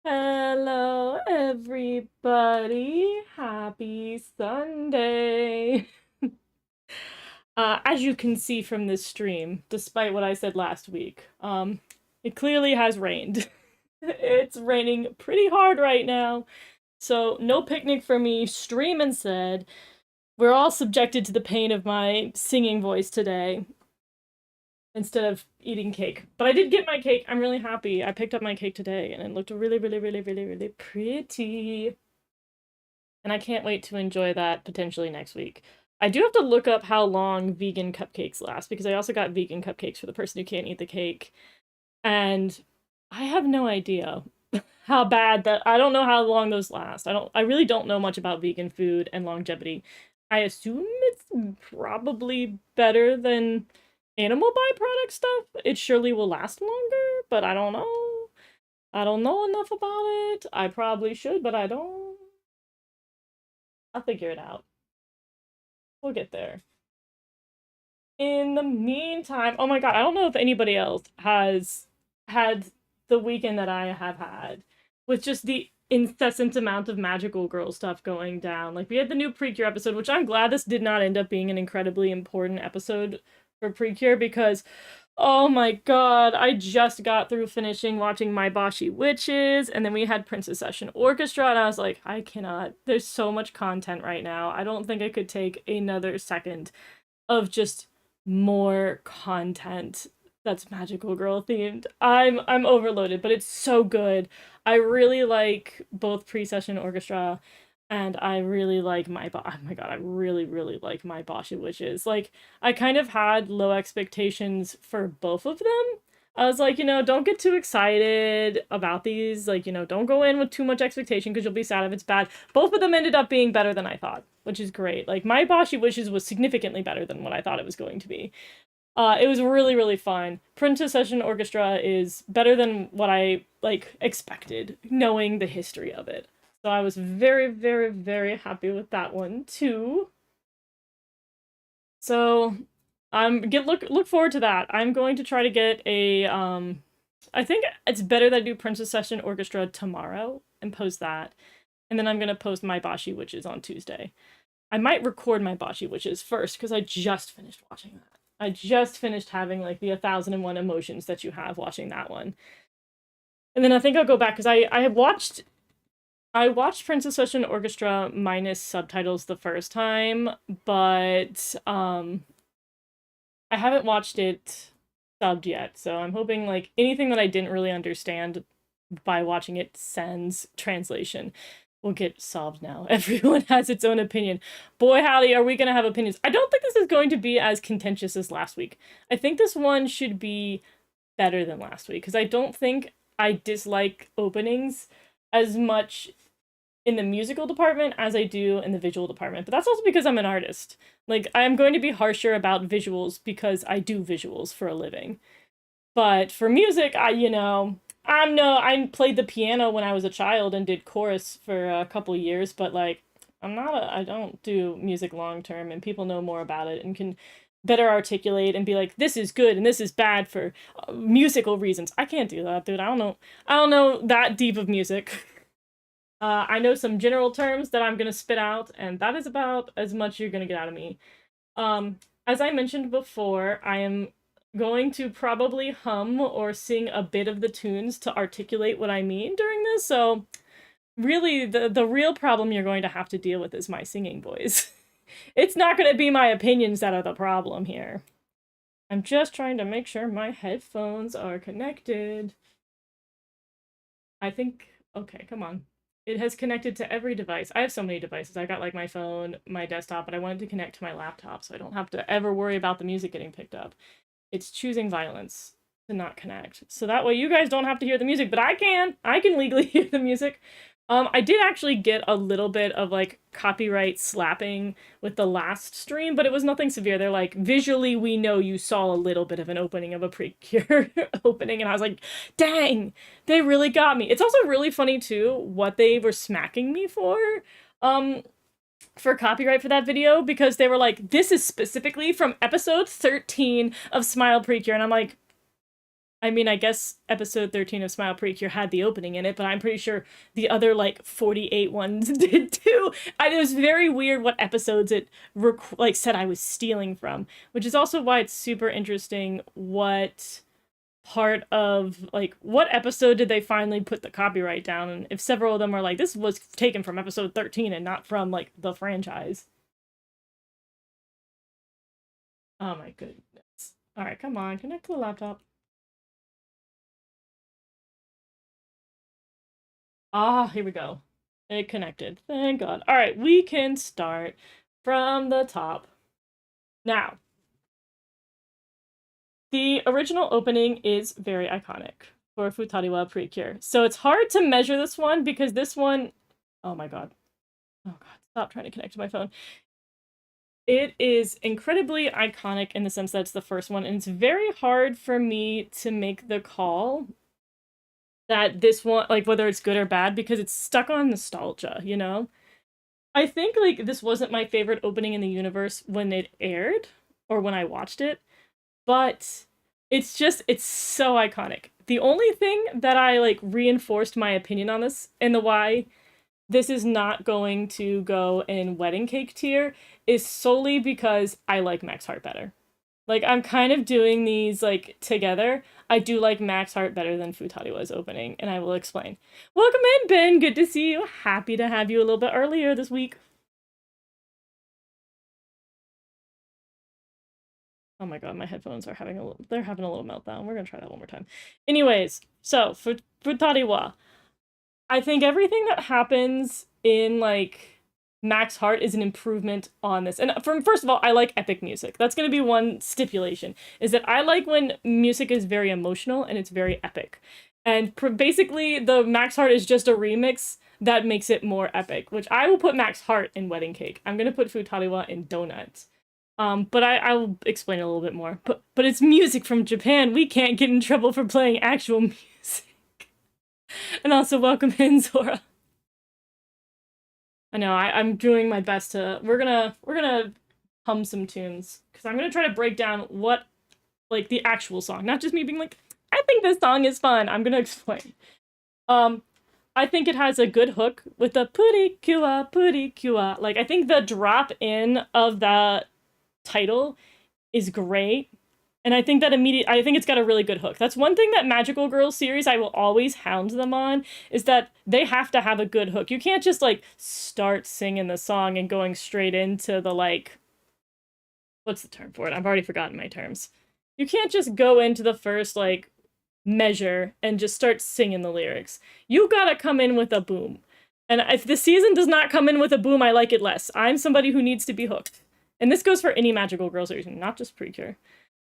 Hello, everybody. Happy Sunday. As you can see from this stream, despite what I said last week, it clearly has rained. It's raining pretty hard right now, so no picnic for me. Stream instead. We're all subjected to the pain of my singing voice today instead of eating cake. But I did get my cake. I'm really happy. I picked up my cake today, and it looked really, really, really, really, really pretty. And I can't wait to enjoy that potentially next week. I do have to look up how long vegan cupcakes last, because I also got vegan cupcakes for the person who can't eat the cake. And I have no idea how bad that... I don't know how long those last. I really don't know much about vegan food and longevity. I assume it's probably better than animal byproduct stuff. It surely will last longer, but I don't know. I don't know enough about it. I probably should, but I don't. I'll figure it out. We'll get there. In the meantime, oh my god, I don't know if anybody else has had the weekend that I have had, with just the incessant amount of magical girl stuff going down. Like, we had the new Precure episode, which I'm glad this did not end up being an incredibly important episode for Precure, because Oh my god, I just got through finishing watching My Boshi Witches, and then we had Princess Session Orchestra, and I was like, I cannot. There's so much content right now. I don't think I could take another second of just more content that's magical girl themed. I'm overloaded, but it's so good. I really like both pre-session orchestra and I really like oh my god, I really like My Boshi Witches. Like I kind of had low expectations for both of them. I was like, don't get too excited about these. Like, don't go in with too much expectation because you'll be sad if it's bad. Both of them ended up being better than I thought, which is great. Like, My Boshi Wishes was significantly better than what I thought it was going to be. It was really fun. Princess Session Orchestra is better than what I, like, expected, knowing the history of it. So I was very happy with that one, too. So look forward to that. I'm going to try to get a I think it's better that I do Princess Session Orchestra tomorrow and post that. And then I'm gonna post My Boshi Witches on Tuesday. I might record My Boshi Witches first, because I just finished watching that. I just finished having like the 1001 emotions that you have watching that one. And then I think I'll go back because I watched Princess Session Orchestra minus subtitles the first time, but I haven't watched it subbed yet, so I'm hoping like anything that I didn't really understand by watching it sans translation will get solved now. Everyone has its own opinion. Boy, howdy, are we gonna have opinions. I don't think this is going to be as contentious as last week. I think this one should be better than last week, because I don't think I dislike openings as much in the musical department as I do in the visual department. But that's also because I'm an artist. Like, I'm going to be harsher about visuals because I do visuals for a living. But for music, I played the piano when I was a child and did chorus for a couple years, but like I don't do music long term, and people know more about it and can better articulate and be like, this is good and this is bad for musical reasons. I can't do that, dude. I don't know that deep of music. I know some general terms that I'm gonna spit out, and that is about as much you're gonna get out of me. As I mentioned before, I am going to probably hum or sing a bit of the tunes to articulate what I mean during this, so really the real problem you're going to have to deal with is my singing voice. It's not going to be my opinions that are the problem here. I'm just trying to make sure my headphones are connected. I think, okay, come on. It has connected to every device. I have so many devices. I got like my phone, my desktop, but I wanted to connect to my laptop so I don't have to ever worry about the music getting picked up. It's choosing violence to not connect. So that way you guys don't have to hear the music, but I can. I can legally hear the music. I did actually get a little bit of like copyright slapping with the last stream, but it was nothing severe. They're like, visually, we know you saw a little bit of an opening of a Precure opening, and I was like, dang, they really got me. It's also really funny too what they were smacking me for copyright for that video, because they were like, this is specifically from episode 13 of Smile Precure, and I'm like, I mean, I guess episode 13 of Smile Precure had the opening in it, but I'm pretty sure the other, like, 48 ones did too. It was very weird what episodes it, said I was stealing from, which is also why it's super interesting what part of, like, what episode did they finally put the copyright down, and if several of them are like, this was taken from episode 13 and not from, like, the franchise. Oh my goodness. Alright, come on, connect to the laptop. Ah, here we go. It connected. Thank God. All right, we can start from the top. Now, the original opening is very iconic for Futariwa Precure. So it's hard to measure this one because this one... Oh my God. Oh God, stop trying to connect to my phone. It is incredibly iconic in the sense that it's the first one, and it's very hard for me to make the call that this one, like, whether it's good or bad, because it's stuck on nostalgia, you know? I think, like, this wasn't my favorite opening in the universe when it aired, or when I watched it, but it's so iconic. The only thing that I, like, reinforced my opinion on this, and the why this is not going to go in wedding cake tier, is solely because I like Max Heart better. Like, I'm kind of doing these, like, together. I do like Max Heart better than Futariwa's opening, and I will explain. Welcome in, Ben! Good to see you. Happy to have you a little bit earlier this week. Oh my god, my headphones are having a little, they're having a little meltdown. We're gonna try that one more time. Anyways, so, for Futariwa, I think everything that happens in, like, Max Heart is an improvement on this. And from first of all, I like epic music. That's going to be one stipulation, is that I like when music is very emotional and it's very epic. And basically, the Max Heart is just a remix that makes it more epic, which I will put Max Heart in Wedding Cake. I'm going to put Futariwa in Donuts. But I will explain a little bit more. But it's music from Japan. We can't get in trouble for playing actual music. And also, welcome in, Zora. I know, I'm doing my best to, we're gonna hum some tunes, because I'm gonna try to break down what, like, the actual song, not just me being like, I think this song is fun. I'm gonna explain. Um, I think it has a good hook with the purikua. Like, I think the drop in of the title is great. And I think that I think it's got a really good hook. That's one thing that Magical Girls series I will always hound them on, is that they have to have a good hook. You can't just, like, start singing the song and going straight into the, like, what's the term for it? I've already forgotten my terms. You can't just go into the first, like, measure and just start singing the lyrics. You gotta come in with a boom. And if the season does not come in with a boom, I like it less. I'm somebody who needs to be hooked. And this goes for any Magical Girl series, not just Precure.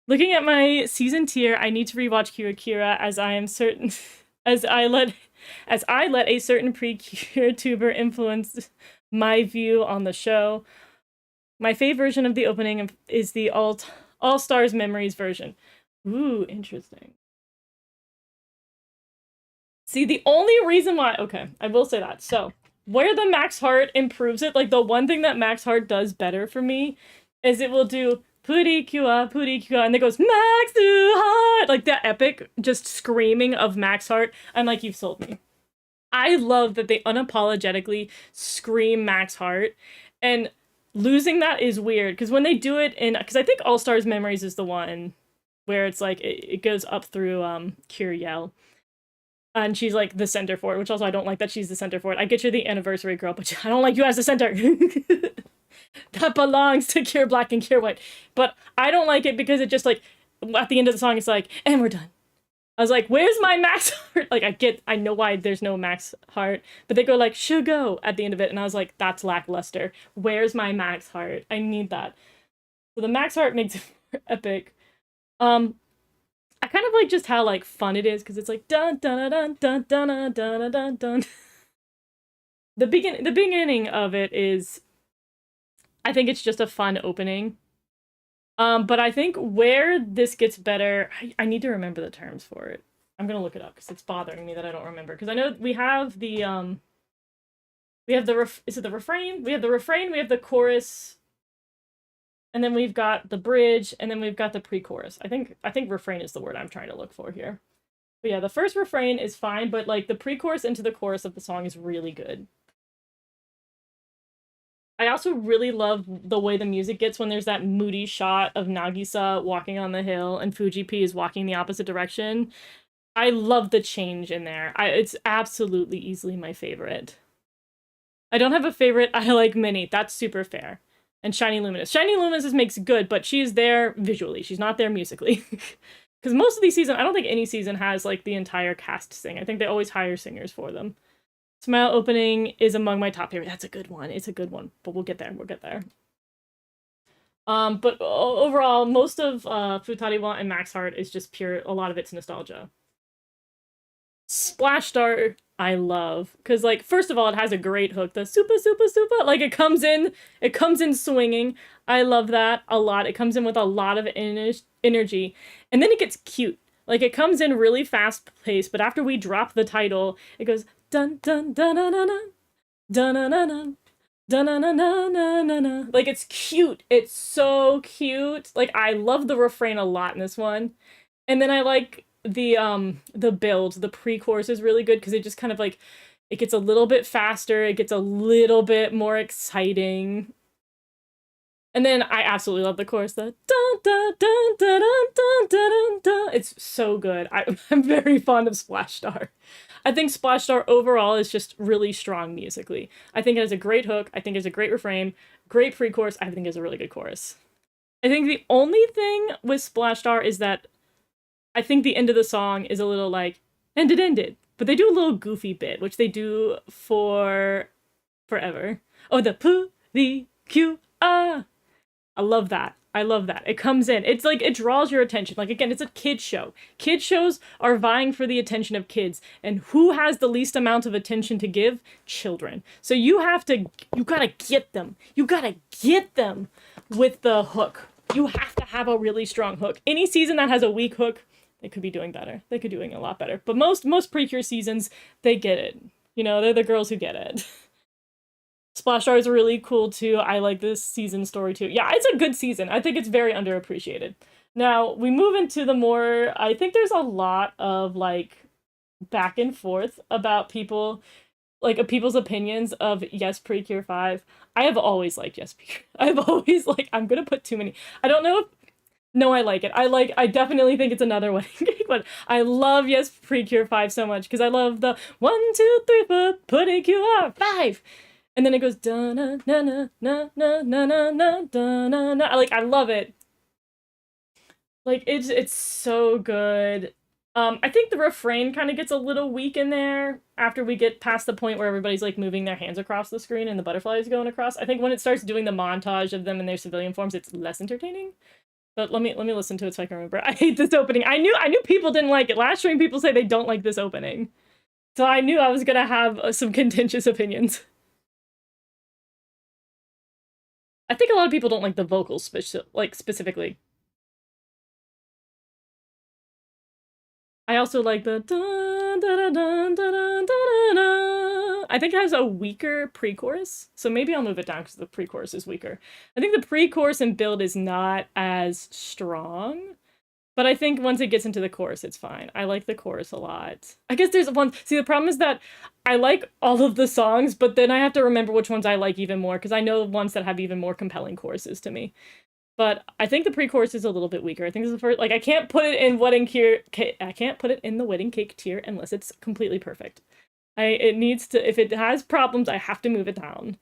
Looking at my season tier, I need to rewatch Kira as I am certain as I let a certain Precure tuber influence my view on the show. My favorite version of the opening is the All Stars Memories version. Ooh, interesting. See, the only reason why, okay, I will say that. So, where the Max Heart improves it, like, the one thing that Max Heart does better for me is it will do Purikua, and it goes Max Heart, like that epic just screaming of Max Heart. I'm like, you've sold me. I love that they unapologetically scream Max Heart, and losing that is weird, because when they do it in, because I think All Stars Memories is the one where it's like it goes up through Kiriel, and she's like the center for it, which also I don't like that she's the center for it. I get you're the anniversary girl, but I don't like you as the center. That belongs to Cure Black and Cure White. But I don't like it because it just, like, at the end of the song, it's like, and we're done. I was like, where's my Max Heart? Like, I know why there's no Max Heart, but they go like, should go at the end of it, and I was like, that's lackluster. Where's my Max Heart? I need that. So the Max Heart makes it epic. I kind of like just how, like, fun it is, because it's like dun dun dun dun dun dun dun dun dun. The beginning of it is, I think it's just a fun opening. But I think where this gets better, I need to remember the terms for it. I'm gonna look it up because it's bothering me that I don't remember. Because I know we have the is it the refrain? We have the refrain, we have the chorus, and then we've got the bridge, and then we've got the pre-chorus. I think refrain is the word I'm trying to look for here. But yeah, the first refrain is fine, but, like, the pre-chorus into the chorus of the song is really good. I also really love the way the music gets when there's that moody shot of Nagisa walking on the hill and Fuji P is walking the opposite direction. I love the change in there. It's absolutely easily my favorite. I don't have a favorite. I like Minnie. That's super fair. And Shiny Luminous. Shiny Luminous makes good, but she's there visually. She's not there musically. Because most of these seasons, I don't think any season has, like, the entire cast sing. I think they always hire singers for them. Smile opening is among my top favorite. That's a good one. It's a good one, but we'll get there. We'll get there. But overall, most of Futariwa and Max Heart is just pure, a lot of it's nostalgia. Splash Star, I love. Because, like, first of all, it has a great hook. The super, super, super. Like, it comes in swinging. I love that a lot. It comes in with a lot of energy. And then it gets cute. Like, it comes in really fast paced, but after we drop the title, it goes dun dun dun dun dun dun dun dun dun dun dun dun dun dun dun. Like, it's cute. It's so cute. Like, I love the refrain a lot in this one. And then I like the build. The pre-chorus is really good because it just kind of, like, it gets a little bit faster, it gets a little bit more exciting. And then I absolutely love the chorus. The dun dun dun dun dun dun dun dun. It's so good. I'm very fond of Splash Star. I think Splash Star overall is just really strong musically. I think it has a great hook. I think it's a great refrain, great pre-chorus. I think it's a really good chorus. I think the only thing with Splash Star is that I think the end of the song is a little like ended, but they do a little goofy bit, which they do for forever. Oh, the poo, the Q, ah. I love that. I love that. It comes in. It's like it draws your attention. Like again, it's a kid show. Kid shows are vying for the attention of kids, and who has the least amount of attention to give? Children. So you gotta get them. You gotta get them with the hook. You have to have a really strong hook. Any season that has a weak hook, they could be doing better. They could be doing a lot better. But most Precure seasons, they get it. You know, they're the girls who get it. Splash Star is really cool too. I like this season story too. Yeah, it's a good season. I think it's very underappreciated. Now, we move into the more, I think there's a lot of like back and forth about people, like people's opinions of Yes Precure 5. I have always liked Yes Precure. I've always like, I'm gonna put too many. I don't know if, no, I like it. I definitely think it's another wedding cake, but I love Yes Precure 5 so much because I love the 1, 2, 3, 4, putting QR 5. And then it goes da na na na na na na na na da na na. Like I love it. Like it's so good. I think the refrain kind of gets a little weak in there after we get past the point where everybody's like moving their hands across the screen and the butterflies going across. I think when it starts doing the montage of them in their civilian forms, it's less entertaining. But let me listen to it so I can remember. I hate this opening. I knew people didn't like it. Last stream people say they don't like this opening. So I knew I was gonna have some contentious opinions. I think a lot of people don't like the vocals, specifically. I also like the dun, dun, dun, dun, dun, dun, dun. I think it has a weaker pre-chorus, so maybe I'll move it down because the pre-chorus is weaker. I think the pre-chorus and build is not as strong, but I think once it gets into the chorus, it's fine. I like the chorus a lot. I guess there's one. See, the problem is that I like all of the songs, but then I have to remember which ones I like even more because I know ones that have even more compelling choruses to me. But I think the pre-chorus is a little bit weaker. I think this is the first. Like, I can't put it in wedding cake. I can't put it in the wedding cake tier unless it's completely perfect. It needs to. If it has problems, I have to move it down.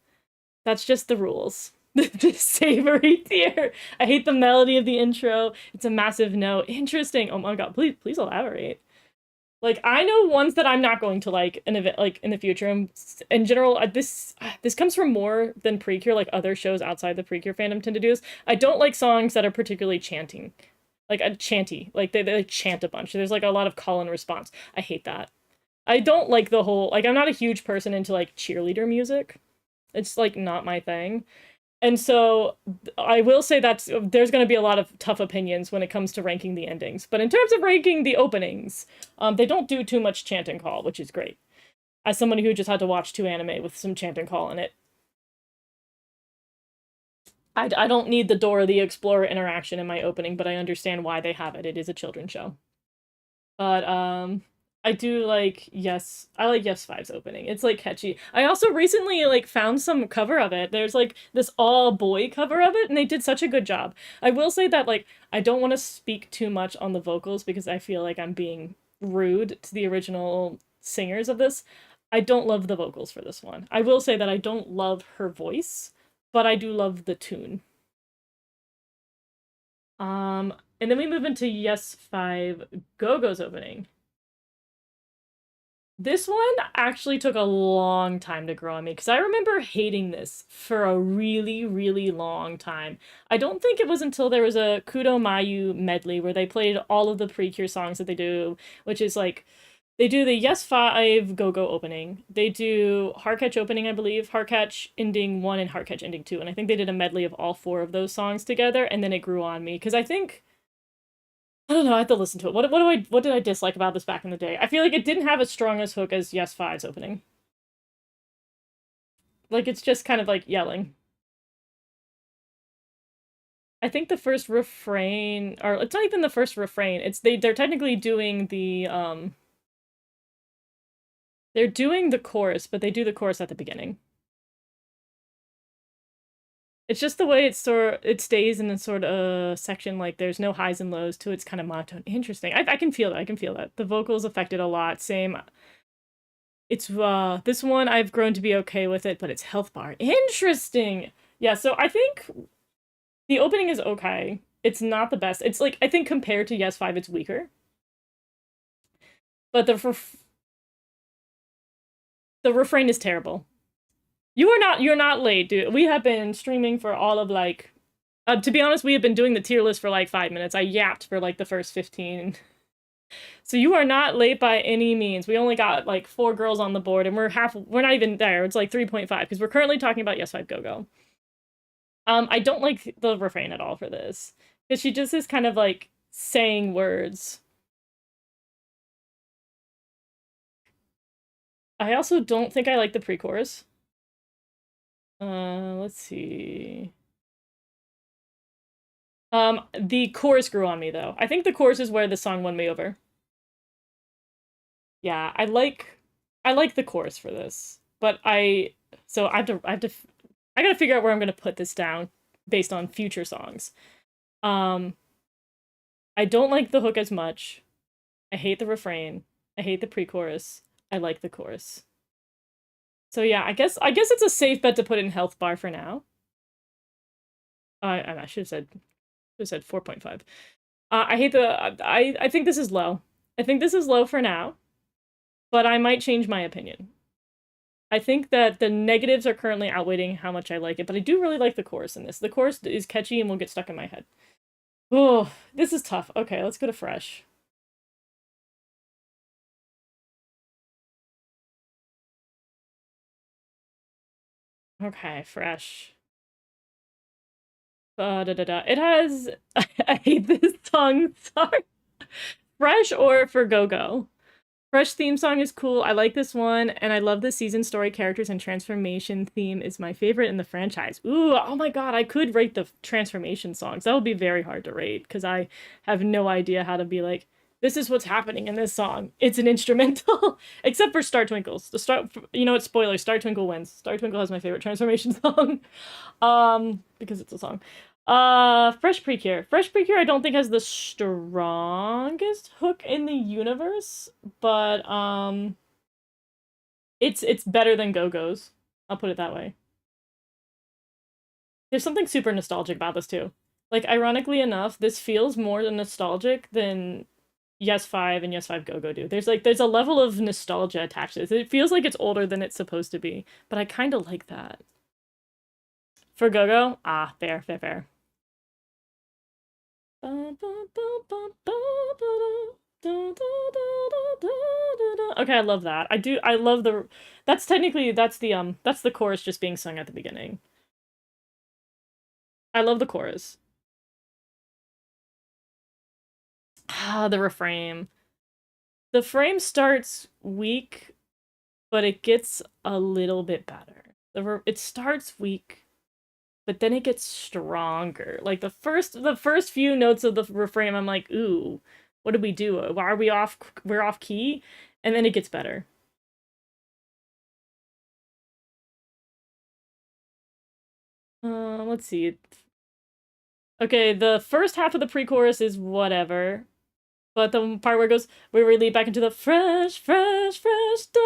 That's just the rules. The savory tier. I hate the melody of the intro. It's a massive no. Interesting. Oh my god. Please elaborate. Like I know ones that I'm not going to like in the future. In general, this comes from more than Precure. Like other shows outside the Precure fandom tend to do this. I don't like songs that are particularly chanting, like a chanty. Like they like chant a bunch. There's like a lot of call and response. I hate that. I don't like the whole like I'm not a huge person into like cheerleader music. It's like not my thing. And so I will say that there's going to be a lot of tough opinions when it comes to ranking the endings. But in terms of ranking the openings, they don't do too much chant and call, which is great. As somebody who just had to watch 2 anime with some chant and call in it, I don't need the Dora the Explorer interaction in my opening, but I understand why they have it. It is a children's show. But I do like I like Yes 5's opening. It's like catchy. I also recently like found some cover of it. There's like this all boy cover of it and they did such a good job. I will say that like I don't want to speak too much on the vocals because I feel like I'm being rude to the original singers of this. I don't love the vocals for this one. I will say that I don't love her voice, but I do love the tune. And then we move into Yes 5 GoGo's opening. This one actually took a long time to grow on me because I remember hating this for a really, really long time. I don't think it was until there was a Kudo Mayu medley where they played all of the Precure songs that they do, which is like they do the Yes 5 GoGo opening. They do Heartcatch opening, I believe, Heartcatch ending 1 and Heartcatch ending 2. And I think they did a medley of all 4 of those songs together, and then it grew on me because I think I don't know. I have to listen to it. What did I dislike about this back in the day? I feel like it didn't have as strong as hook as Yes 5's opening. Like it's just kind of like yelling. I think the first refrain, or it's not even the first refrain. It's they're technically doing they're doing the chorus, but they do the chorus at the beginning. It's just the way it stays in a sort of section, like there's no highs and lows to it's kind of monotone. Interesting. I can feel that. I can feel that. The vocals affected a lot. Same. It's this one I've grown to be okay with it, but it's health bar. Interesting. Yeah, so I think the opening is okay. It's not the best. It's like I think compared to Yes 5 it's weaker. But the refrain is terrible. You're not late, dude. We have been streaming for all of like to be honest, we have been doing the tier list for like 5 minutes. I yapped for like the first 15. So you are not late by any means. We only got like 4 girls on the board and we're not even there. It's like 3.5 because we're currently talking about Yes 5 GoGo. I don't like the refrain at all for this. Because she just is kind of like saying words. I also don't think I like the pre-chorus. Let's see. The chorus grew on me though. I think the chorus is where the song won me over. Yeah, I like the chorus for this, but I gotta figure out where I'm gonna put this down based on future songs. I don't like the hook as much. I hate the refrain. I hate the pre-chorus. I like the chorus. So yeah, I guess it's a safe bet to put in health bar for now. I should have said 4.5. I hate the I think this is low. I think this is low for now, but I might change my opinion. I think that the negatives are currently outweighing how much I like it, but I do really like the chorus in this. The chorus is catchy and will get stuck in my head. Oh, this is tough. Okay, let's go to fresh. Okay, fresh. It has. I hate this song. Sorry. Fresh or for GoGo. Fresh theme song is cool. I like this one, and I love the season story characters and transformation theme is my favorite in the franchise. Ooh, oh my god, I could rate the transformation songs. That would be very hard to rate because I have no idea how to be like, this is what's happening in this song. It's an instrumental, except for Star Twinkles. You know what? Spoiler: Star Twinkle wins. Star Twinkle has my favorite transformation song, because it's a song. Fresh Precure. Fresh Precure I don't think has the strongest hook in the universe, but it's better than GoGo's. I'll put it that way. There's something super nostalgic about this too. Like ironically enough, this feels more nostalgic than Yes 5 and Yes 5 GoGo do. There's a level of nostalgia attached to this. It feels like it's older than it's supposed to be, but I kind of like that. For GoGo, fair, fair, fair. Okay, I love that. I love that's the chorus just being sung at the beginning. I love the chorus. The refrain. The frame starts weak, but it gets a little bit better. It starts weak, but then it gets stronger. Like the first few notes of the refrain, I'm like, ooh, what did we do? Why are we off? We're off key, and then it gets better. Let's see. Okay, the first half of the pre-chorus is whatever, but the part where it goes, where we lead back into the fresh, fresh, fresh, da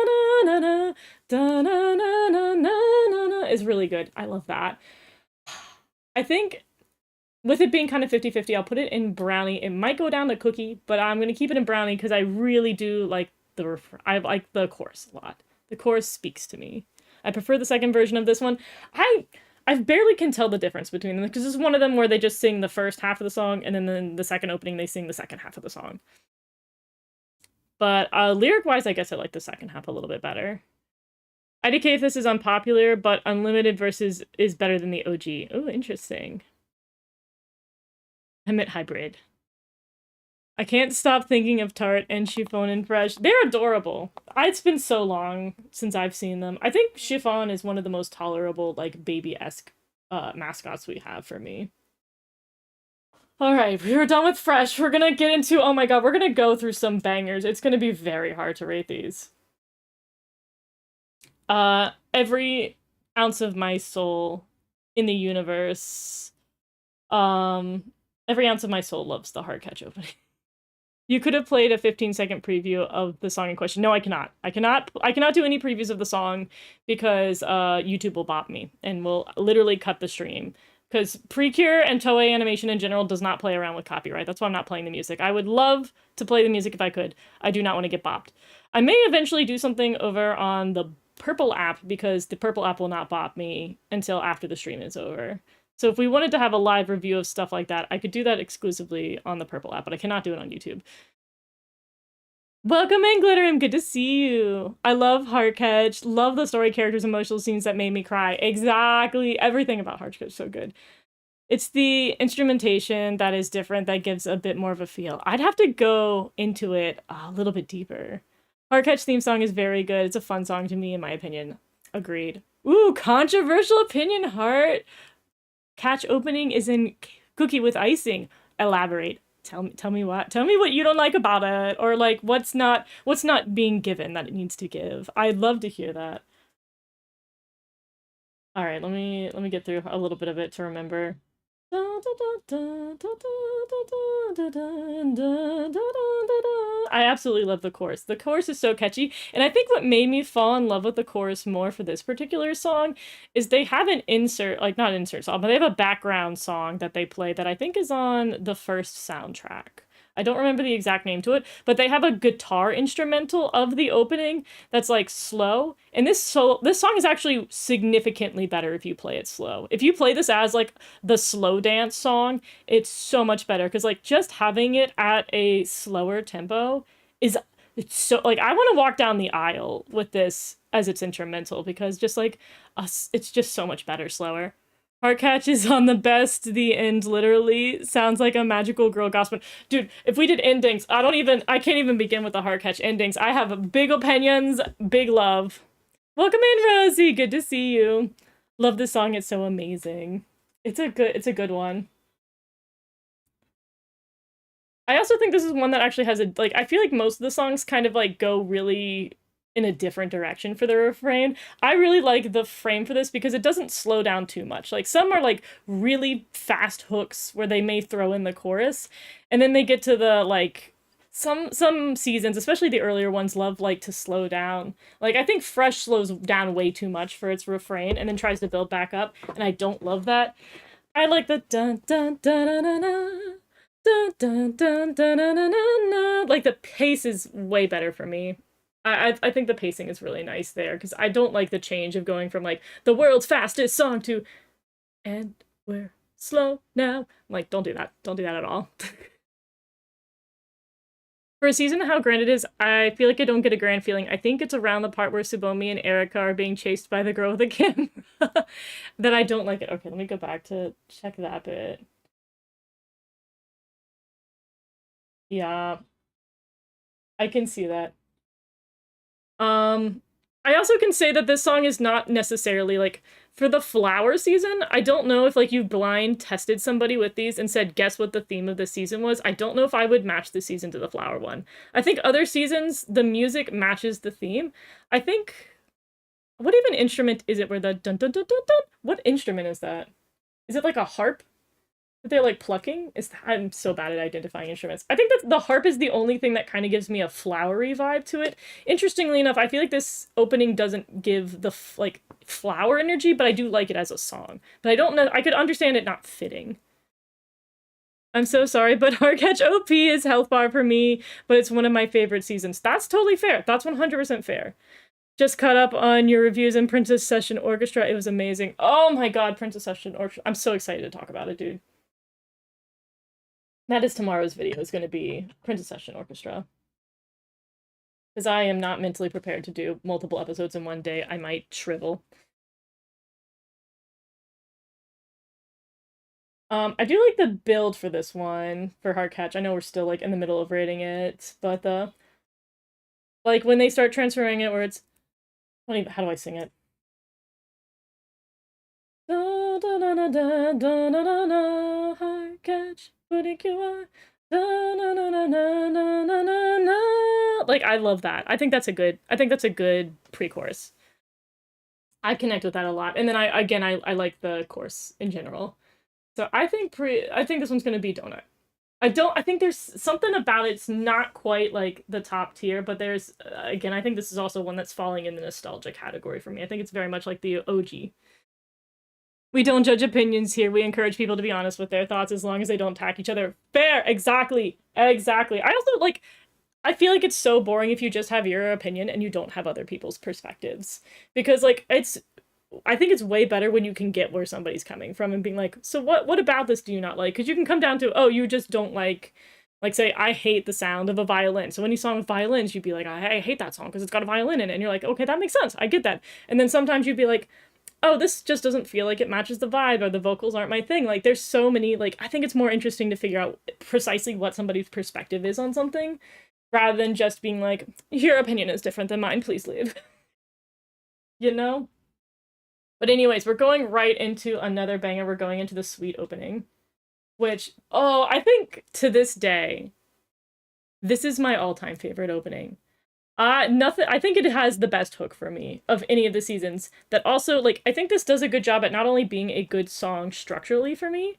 na na da na na na na na is really good. I love that. I think with it being kind of 50-50, I'll put it in brownie. It might go down to cookie, but I'm gonna keep it in brownie because I really do like I like the chorus a lot. The chorus speaks to me. I prefer the second version of this one. I barely can tell the difference between them because this is one of them where they just sing the first half of the song and then the second opening they sing the second half of the song. But lyric-wise, I guess I like the second half a little bit better. IDK if this is unpopular, but Unlimited versus is better than the OG. Oh, interesting. I meant hybrid. I can't stop thinking of Tarte and Chiffon and Fresh. They're adorable. It's been so long since I've seen them. I think Chiffon is one of the most tolerable, like, baby-esque mascots we have for me. Alright, we were done with Fresh. We're gonna get into, oh my god, we're gonna go through some bangers. It's gonna be very hard to rate these. Every ounce of my soul in the universe. Every ounce of my soul loves the Heartcatch opening. You could have played a 15-second preview of the song in question. No, I cannot. I cannot do any previews of the song because YouTube will bop me and will literally cut the stream. Because Precure and Toei Animation in general does not play around with copyright. That's why I'm not playing the music. I would love to play the music if I could. I do not want to get bopped. I may eventually do something over on the Purple app because the Purple app will not bop me until after the stream is over. So if we wanted to have a live review of stuff like that, I could do that exclusively on the Purple app, but I cannot do it on YouTube. Welcome in, Glitterim. Good to see you. I love Heartcatch. Love the story, characters, emotional scenes that made me cry. Exactly. Everything about Heartcatch is so good. It's the instrumentation that is different that gives a bit more of a feel. I'd have to go into it a little bit deeper. Heartcatch theme song is very good. It's a fun song to me, in my opinion. Agreed. Ooh, controversial opinion, Heart. Catch opening is in cookie with icing. Elaborate. Tell me what. Tell me what you don't like about it, or like what's not being given that it needs to give. I'd love to hear that. All right, let me get through a little bit of it to remember. I absolutely love the chorus. The chorus is so catchy, and I think what made me fall in love with the chorus more for this particular song is they have an insert, like not insert song, but they have a background song that they play that I think is on the first soundtrack. I don't remember the exact name to it, but they have a guitar instrumental of the opening that's like slow. And this song is actually significantly better if you play it slow. If you play this as like the slow dance song, it's so much better because like just having it at a slower tempo it's so like I want to walk down the aisle with this as its instrumental because just like us, it's just so much better slower. Heartcatch is on the best. The end literally sounds like a magical girl gospel. Dude, if we did endings, I can't even begin with the Heartcatch endings. I have big opinions, big love. Welcome in, Rosie. Good to see you. Love this song. It's so amazing. It's a good one. I also think this is one that actually has a, like, I feel like most of the songs kind of, like, go really in a different direction for the refrain. I really like the frame for this because it doesn't slow down too much. Like, some are, like, really fast hooks where they may throw in the chorus, and then they get to the, like, some seasons, especially the earlier ones, love, like, to slow down. Like, I think Fresh slows down way too much for its refrain and then tries to build back up, and I don't love that. I like the dun dun dun dun dun dun. Dun, dun, dun, dun, dun, dun, dun, dun. Like the pace is way better for me. I think the pacing is really nice there because I don't like the change of going from like the world's fastest song to and we're slow now. I'm like, don't do that. Don't do that at all. For a season, how grand it is, I feel like I don't get a grand feeling. I think it's around the part where Tsubomi and Erika are being chased by the girl with the camera that I don't like it. Okay, let me go back to check that bit. Yeah, I can see that. I also can say that this song is not necessarily, like, for the flower season, I don't know if, like, you blind tested somebody with these and said, guess what the theme of the season was. I don't know if I would match the season to the flower one. I think other seasons, the music matches the theme. I think, what even instrument is it where the dun dun dun dun dun? What instrument is that? Is it like a harp? They're like plucking. I'm so bad at identifying instruments. I think that the harp is the only thing that kind of gives me a flowery vibe to it. Interestingly enough, I feel like this opening doesn't give the like flower energy, but I do like it as a song. But I don't know. I could understand it not fitting. I'm so sorry, but Heartcatch OP is health bar for me, but it's one of my favorite seasons. That's totally fair. That's 100% fair. Just caught up on your reviews in Princess Session Orchestra. It was amazing. Oh my god, Princess Session Orchestra. I'm so excited to talk about it, dude. That is tomorrow's video, is going to be Princess Session Orchestra. Because I am not mentally prepared to do multiple episodes in one day. I might shrivel. I do like the build for this one, for Heartcatch. I know we're still, like, in the middle of rating it, but, like, when they start transferring it where it's... How do I sing it? Da da da da da da da da da, Heartcatch Precure. Da, na, na, na, na, na, na, na, na. Like, I love that. I think that's a good pre-chorus. I connect with that a lot. And then I like the course in general. So I think this one's gonna be Donut. I think there's something about it's not quite like the top tier, but there's again, I think this is also one that's falling in the nostalgia category for me. I think it's very much like the OG. We don't judge opinions here. We encourage people to be honest with their thoughts as long as they don't attack each other. Fair, exactly. Exactly. I also like I feel like it's so boring if you just have your opinion and you don't have other people's perspectives. Because like it's I think it's way better when you can get where somebody's coming from and being like, so what about this do you not like? Because you can come down to, oh, you just don't like say, I hate the sound of a violin. So any song with violins, you'd be like, I hate that song because it's got a violin in it. And you're like, okay, that makes sense. I get that. And then sometimes you'd be like, oh, this just doesn't feel like it matches the vibe or the vocals aren't my thing. Like there's so many, like I think it's more interesting to figure out precisely what somebody's perspective is on something rather than just being like, your opinion is different than mine, please leave. You know? But anyways, we're going right into another banger. We're going into the Sweet opening, which, oh, I think to this day, this is my all-time favorite opening. Nothing, I think it has the best hook for me of any of the seasons. That also, like, I think this does a good job at not only being a good song structurally for me,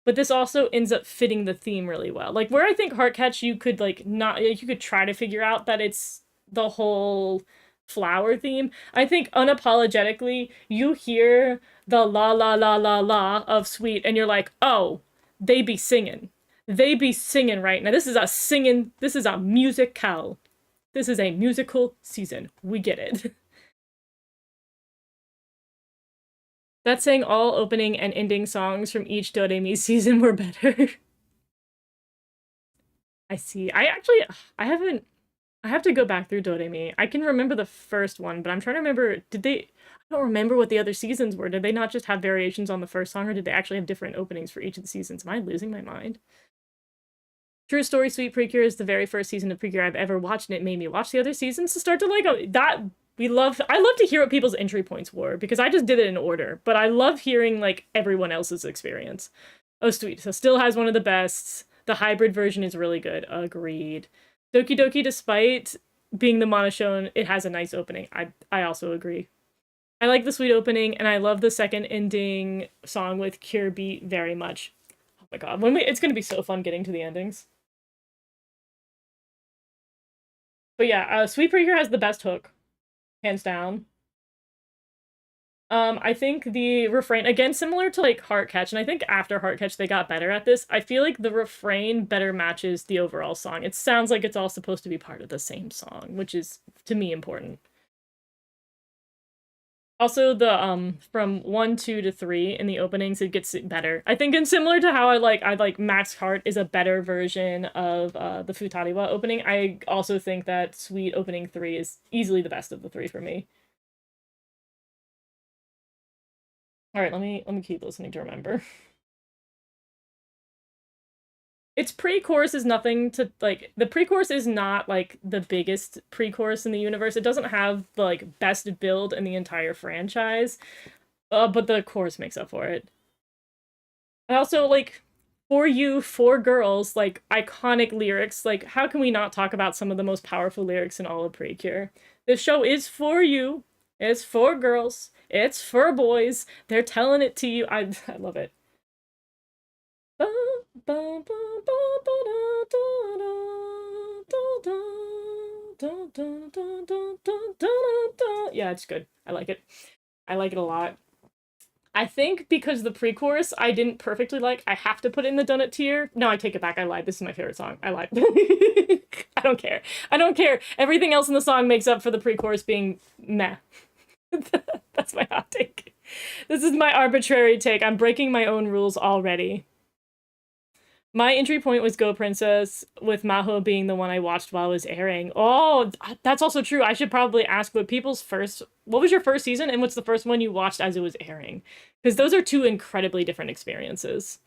but this also ends up fitting the theme really well. Like, where I think Heartcatch, you could, like, not, you could try to figure out that it's the whole flower theme. I think unapologetically, you hear the la la la la la of Sweet, and you're like, oh, they be singing. They be singing right now. This is a musical. This is a musical season. We get it. That's saying all opening and ending songs from each Doremi season were better. I see. I have to go back through Doremi. I can remember the first one, but I'm trying to remember, I don't remember what the other seasons were. Did they not just have variations on the first song, or did they actually have different openings for each of the seasons? Am I losing my mind? True story, Sweet Precure is the very first season of Precure I've ever watched, and it made me watch the other seasons to start to like that. I love to hear what people's entry points were, because I just did it in order, but I love hearing like everyone else's experience. Oh, Sweet. So still has one of the best. The hybrid version is really good. Agreed. Doki Doki, despite being the monotone, it has a nice opening. I also agree. I like the Sweet opening, and I love the second ending song with Cure Beat very much. Oh my god, it's gonna be so fun getting to the endings. But yeah, Sweet Precure has the best hook, hands down. I think the refrain, again, similar to like Heartcatch, and I think after Heartcatch they got better at this. I feel like the refrain better matches the overall song. It sounds like it's all supposed to be part of the same song, which is to me important. Also, the from 1, 2 to 3 in the openings, it gets better. I think, and similar to how I like Max Heart is a better version of the Futariwa opening. I also think that Sweet opening 3 is easily the best of the three for me. All right, let me keep listening to remember. Its pre-chorus is nothing to like. The pre-chorus is not like the biggest pre-chorus in the universe. It doesn't have the like best build in the entire franchise, but the chorus makes up for it. I also like for you, for girls, like iconic lyrics. Like, how can we not talk about some of the most powerful lyrics in all of Precure? This show is for you. It's for girls. It's for boys. They're telling it to you. I love it. Yeah, it's good. I like it. I like it a lot. I think because the pre-chorus I didn't perfectly like, I have to put it in the donut tier. No, I take it back. I lied. This is my favorite song. I lied. I don't care. I don't care. Everything else in the song makes up for the pre-chorus being meh. That's my hot take. This is my arbitrary take. I'm breaking my own rules already. My entry point was Go Princess, with Maho being the one I watched while it was airing. Oh, that's also true. I should probably ask what was your first season and what's the first one you watched as it was airing? Because those are two incredibly different experiences.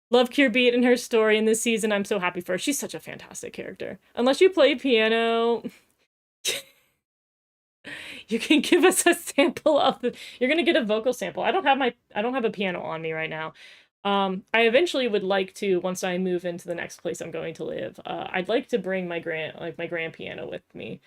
Love Cure Beat and her story in this season. I'm so happy for her. She's such a fantastic character. Unless you play piano, you can give us a sample of the. You're gonna get a vocal sample. I don't have a piano on me right now. I eventually would like to, once I move into the next place I'm going to live, I'd like to bring my grand piano with me.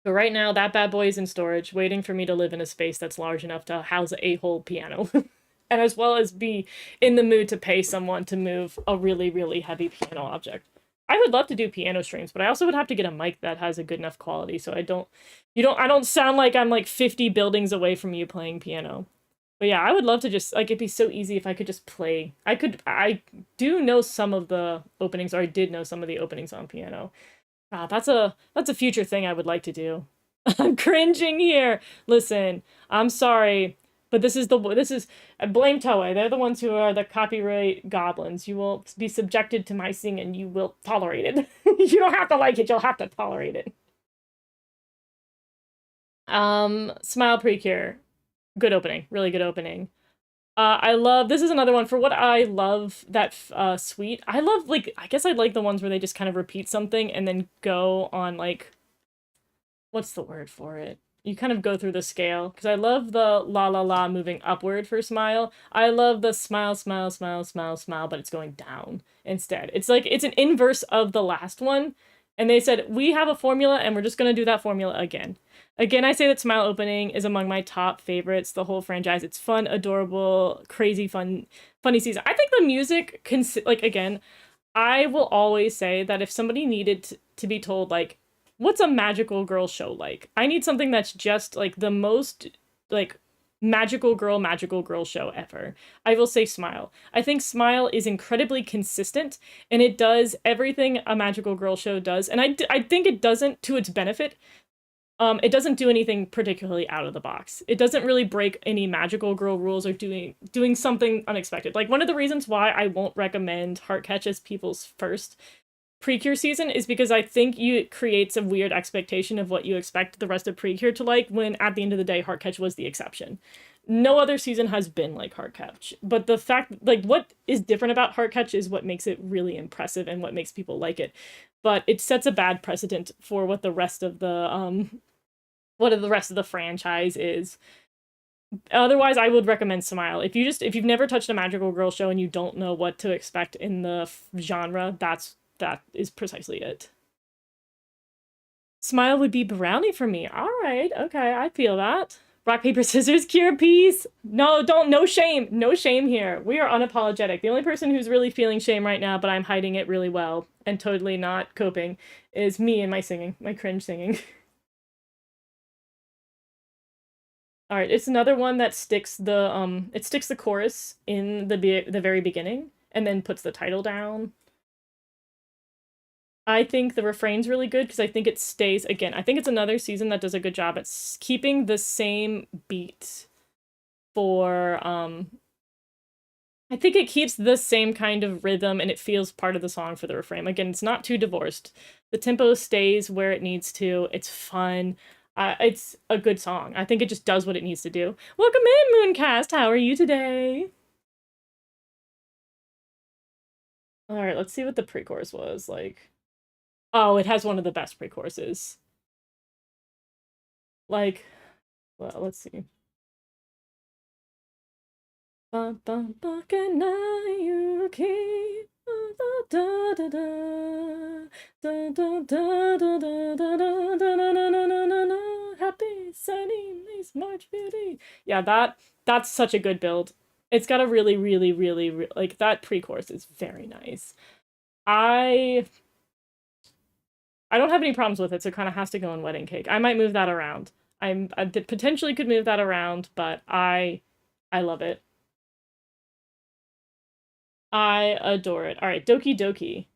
But right now, that bad boy is in storage, waiting for me to live in a space that's large enough to house a whole piano. And as well as be in the mood to pay someone to move a really, really heavy piano object. I would love to do piano streams, but I also would have to get a mic that has a good enough quality so I don't sound like I'm like 50 buildings away from you playing piano. But yeah, I would love to just, like, it'd be so easy if I could just play. I do know some of the openings, or I did know some of the openings on piano. That's a future thing I would like to do. I'm cringing here. Listen, I'm sorry, but this is blame Toei. They're the ones who are the copyright goblins. You will be subjected to my singing. You will tolerate it. You don't have to like it. You'll have to tolerate it. Smile Precure. Good opening. Really good opening. I love, this is another one for what I love that suite. I love, like, I guess I like the ones where they just kind of repeat something and then go on, like, what's the word for it? You kind of go through the scale, because I love the la la la moving upward for smile. I love the smile, smile, smile, smile, smile, but it's going down instead. It's like, it's an inverse of the last one, and they said, we have a formula, and we're just going to do that formula again. Again, I say that Smile Opening is among my top favorites, the whole franchise. It's fun, adorable, crazy fun, funny season. I think the music, like, again, I will always say that if somebody needed to be told, like, what's a magical girl show like? I need something that's just, like, the most, like, magical girl show ever. I will say Smile. I think Smile is incredibly consistent, and it does everything a magical girl show does, and I think it doesn't to its benefit. It doesn't do anything particularly out of the box. It doesn't really break any magical girl rules or doing something unexpected. Like, one of the reasons why I won't recommend Heartcatch as people's first Precure season is because I think it creates a weird expectation of what you expect the rest of Precure to like, when at the end of the day, Heartcatch was the exception. No other season has been like Heartcatch, but the fact, like, what is different about Heartcatch is what makes it really impressive and what makes people like it. But it sets a bad precedent for what the rest of the franchise is. Otherwise, I would recommend Smile. If you've never touched a magical girl show and you don't know what to expect in the genre, that is precisely it. Smile would be brownie for me. All right, okay, I feel that. Rock, paper, scissors, cure, peace. No, no shame. No shame here. We are unapologetic. The only person who's really feeling shame right now, but I'm hiding it really well and totally not coping, is me and my singing, my cringe singing. All right, it's another one that sticks the chorus in the very beginning and then puts the title down. I think the refrain's really good because I think it stays, again, I think it's another season that does a good job at keeping the same beat for, I think it keeps the same kind of rhythm and it feels part of the song for the refrain. Again, it's not too divorced. The tempo stays where it needs to. It's fun. It's a good song. I think it just does what it needs to do. Welcome in, Mooncast! How are you today? Alright, let's see what the pre-chorus was like. Oh, it has one of the best pre-choruses. Like, well, let's see. Happy sunny nice March beauty. Yeah, that's such a good build. It's got a really, really, really, like, that pre-chorus is very nice. I don't have any problems with it, so it kind of has to go in Wedding Cake. I might move that around. I potentially could move that around, but I love it. I adore it. All right, Doki Doki.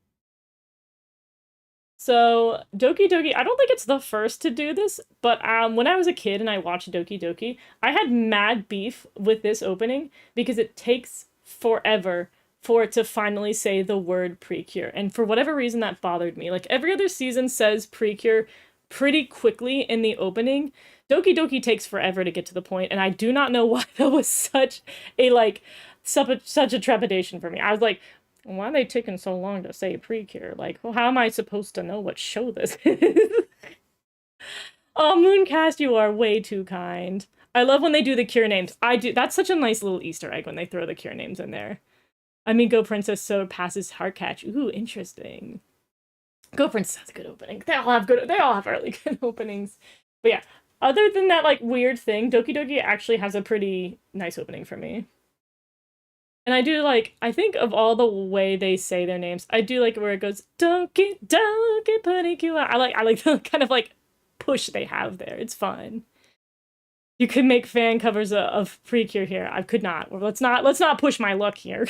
So, Doki Doki, I don't think it's the first to do this, but when I was a kid and I watched Doki Doki, I had mad beef with this opening because it takes forever for it to finally say the word Precure. And for whatever reason, that bothered me. Like, every other season says Precure pretty quickly in the opening. Doki Doki takes forever to get to the point, and I do not know why that was such a, like, such a trepidation for me. I was like, why are they taking so long to say Precure? Like, well, how am I supposed to know what show this is? Oh, Mooncast, you are way too kind. I love when they do the cure names. I do. That's such a nice little Easter egg when they throw the cure names in there. I mean, Go Princess so passes Heartcatch. Ooh, interesting. Go Princess has a good opening. They all have really good openings. But yeah, other than that like weird thing, Doki Doki actually has a pretty nice opening for me. And I do like, I think of all the way they say their names, I do like where it goes, Doki, Doki Precure. I like the kind of like push they have there. It's fun. You could make fan covers of Precure here. I could not. Let's not push my luck here.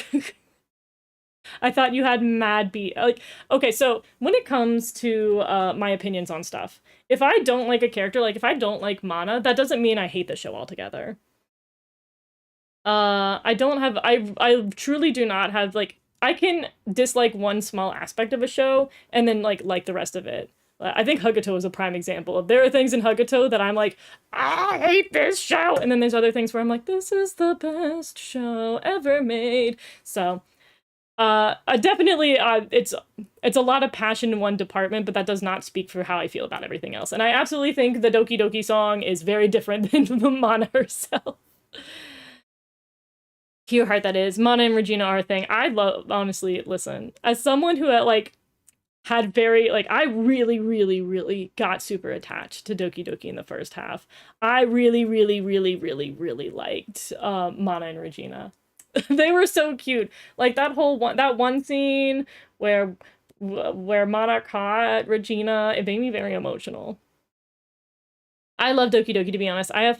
I thought you had mad beat. Like, okay, so when it comes to my opinions on stuff, if I don't like a character, like if I don't like Mana, that doesn't mean I hate the show altogether. I don't have I truly do not have like I can dislike one small aspect of a show and then like the rest of it. I think Hugtto is a prime example of there are things in Hugtto that I'm like, I hate this show, and then there's other things where I'm like, this is the best show ever made. So definitely it's a lot of passion in one department, but that does not speak for how I feel about everything else. And I absolutely think the Doki Doki song is very different than the Mana herself. Cute heart that is. Mana and Regina are a thing. I love, honestly, listen, as someone who had very like I really, really, really got super attached to Doki Doki in the first half. I really, really, really, really, really liked Mana and Regina. They were so cute. Like that one scene where Mana caught Regina, it made me very emotional. I love Doki Doki, to be honest. I had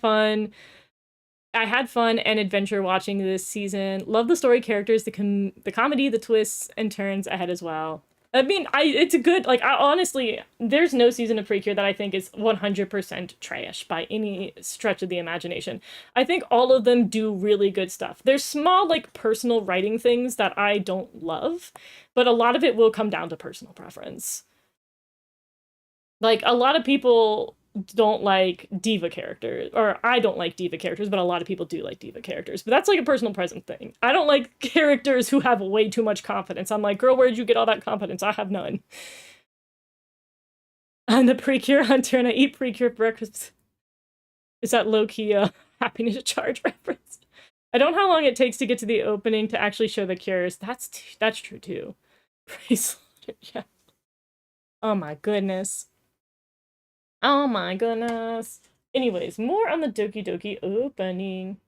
fun and adventure watching this season. Love the story characters, the comedy, the twists and turns ahead as well. I mean, it's a good like honestly, there's no season of Precure that I think is 100% trash by any stretch of the imagination. I think all of them do really good stuff. There's small like personal writing things that I don't love, but a lot of it will come down to personal preference. Like a lot of people don't like diva characters, or I don't like diva characters, but a lot of people do like diva characters. But that's like a personal present thing. I don't like characters who have way too much confidence. I'm like, girl, where'd you get all that confidence? I have none. I'm the Precure hunter and I eat Precure breakfast. Is that low-key happiness charge reference? I don't know how long it takes to get to the opening to actually show the cures. That's true too. Praise Lord, yeah. Oh my goodness. Oh my goodness. Anyways, more on the Doki Doki opening.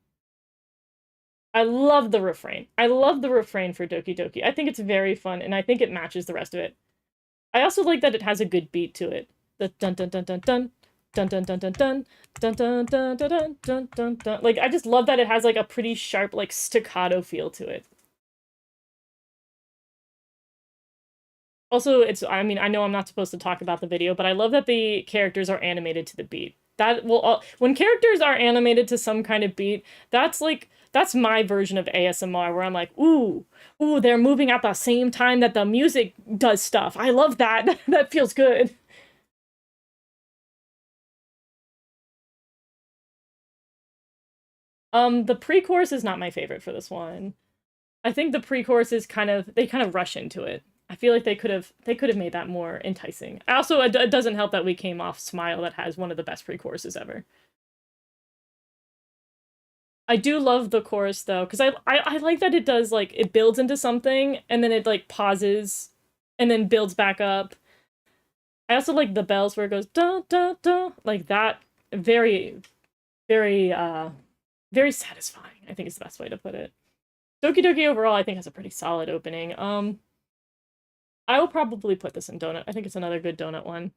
I love the refrain. I love the refrain for Doki Doki. I think it's very fun, and I think it matches the rest of it. I also like that it has a good beat to it. The dun dun dun dun dun dun dun dun dun dun dun dun dun dun dun dun dun dun. Like I just love that it has like a pretty sharp like staccato feel to it. Also, I mean, I know I'm not supposed to talk about the video, but I love that the characters are animated to the beat. That will when characters are animated to some kind of beat, that's my version of ASMR where I'm like, ooh, they're moving at the same time that the music does stuff. I love that. That feels good. The pre-chorus is not my favorite for this one. I think the pre-chorus is they kind of rush into it. I feel like they could have made that more enticing. Also, it doesn't help that we came off Smile that has one of the best pre-choruses ever. I do love the chorus though, because I like that it does like it builds into something and then it like pauses and then builds back up. I also like the bells where it goes da da da like that. Very, very very satisfying, I think is the best way to put it. Doki Doki overall I think has a pretty solid opening. I will probably put this in Donut. I think it's another good Donut one.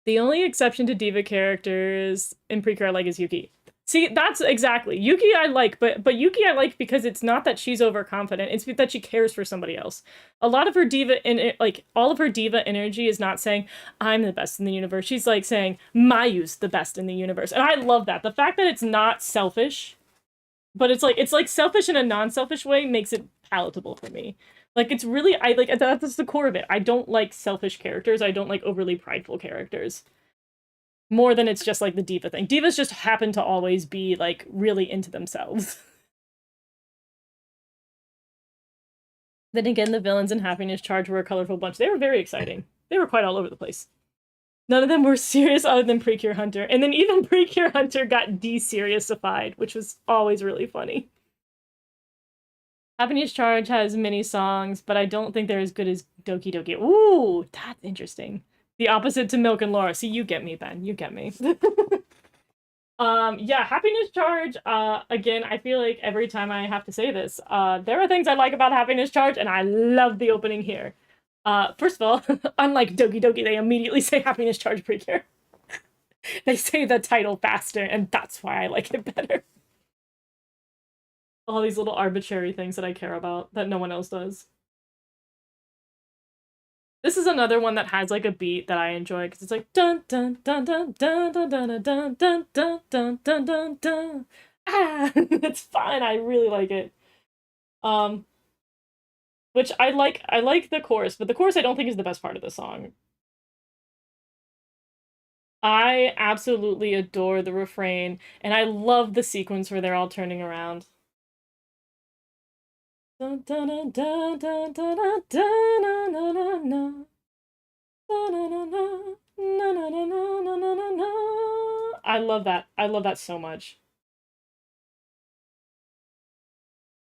The only exception to diva characters in Precure I like is Yuki. See, that's exactly. Yuki I like, but Yuki I like because it's not that she's overconfident, it's that she cares for somebody else. A lot of her diva like all of her diva energy is not saying I'm the best in the universe. She's like saying Mayu's the best in the universe. And I love that. The fact that it's not selfish, but it's like selfish in a non-selfish way makes it palatable for me. Like it's really I like that's the core of it. I don't like selfish characters. I don't like overly prideful characters. More than it's just like the diva thing. Divas just happen to always be like really into themselves. Then again, the villains in Happiness Charge were a colorful bunch. They were very exciting. They were quite all over the place. None of them were serious other than Precure Hunter. And then even Precure Hunter got de-seriousified, which was always really funny. Happiness Charge has many songs, but I don't think they're as good as Doki Doki. Ooh, that's interesting. The opposite to Milk and Laura. See, you get me, Ben. You get me. Yeah, Happiness Charge, again, I feel like every time I have to say this, there are things I like about Happiness Charge, and I love the opening here. First of all, unlike Doki Doki, they immediately say Happiness Charge Precure. They say the title faster, and that's why I like it better. All these little arbitrary things that I care about that no one else does. This is another one that has like a beat that I enjoy because it's like dun dun dun dun dun dun dun dun dun dun dun dun dun dun. Ah, it's fun. I really like it. Um, which I like. I like the chorus, but the chorus I don't think is the best part of the song. I absolutely adore the refrain, and I love the sequence where they're all turning around. Dun dun dun dun dun dun dun dun dun dun dun. I love that. I love that so much.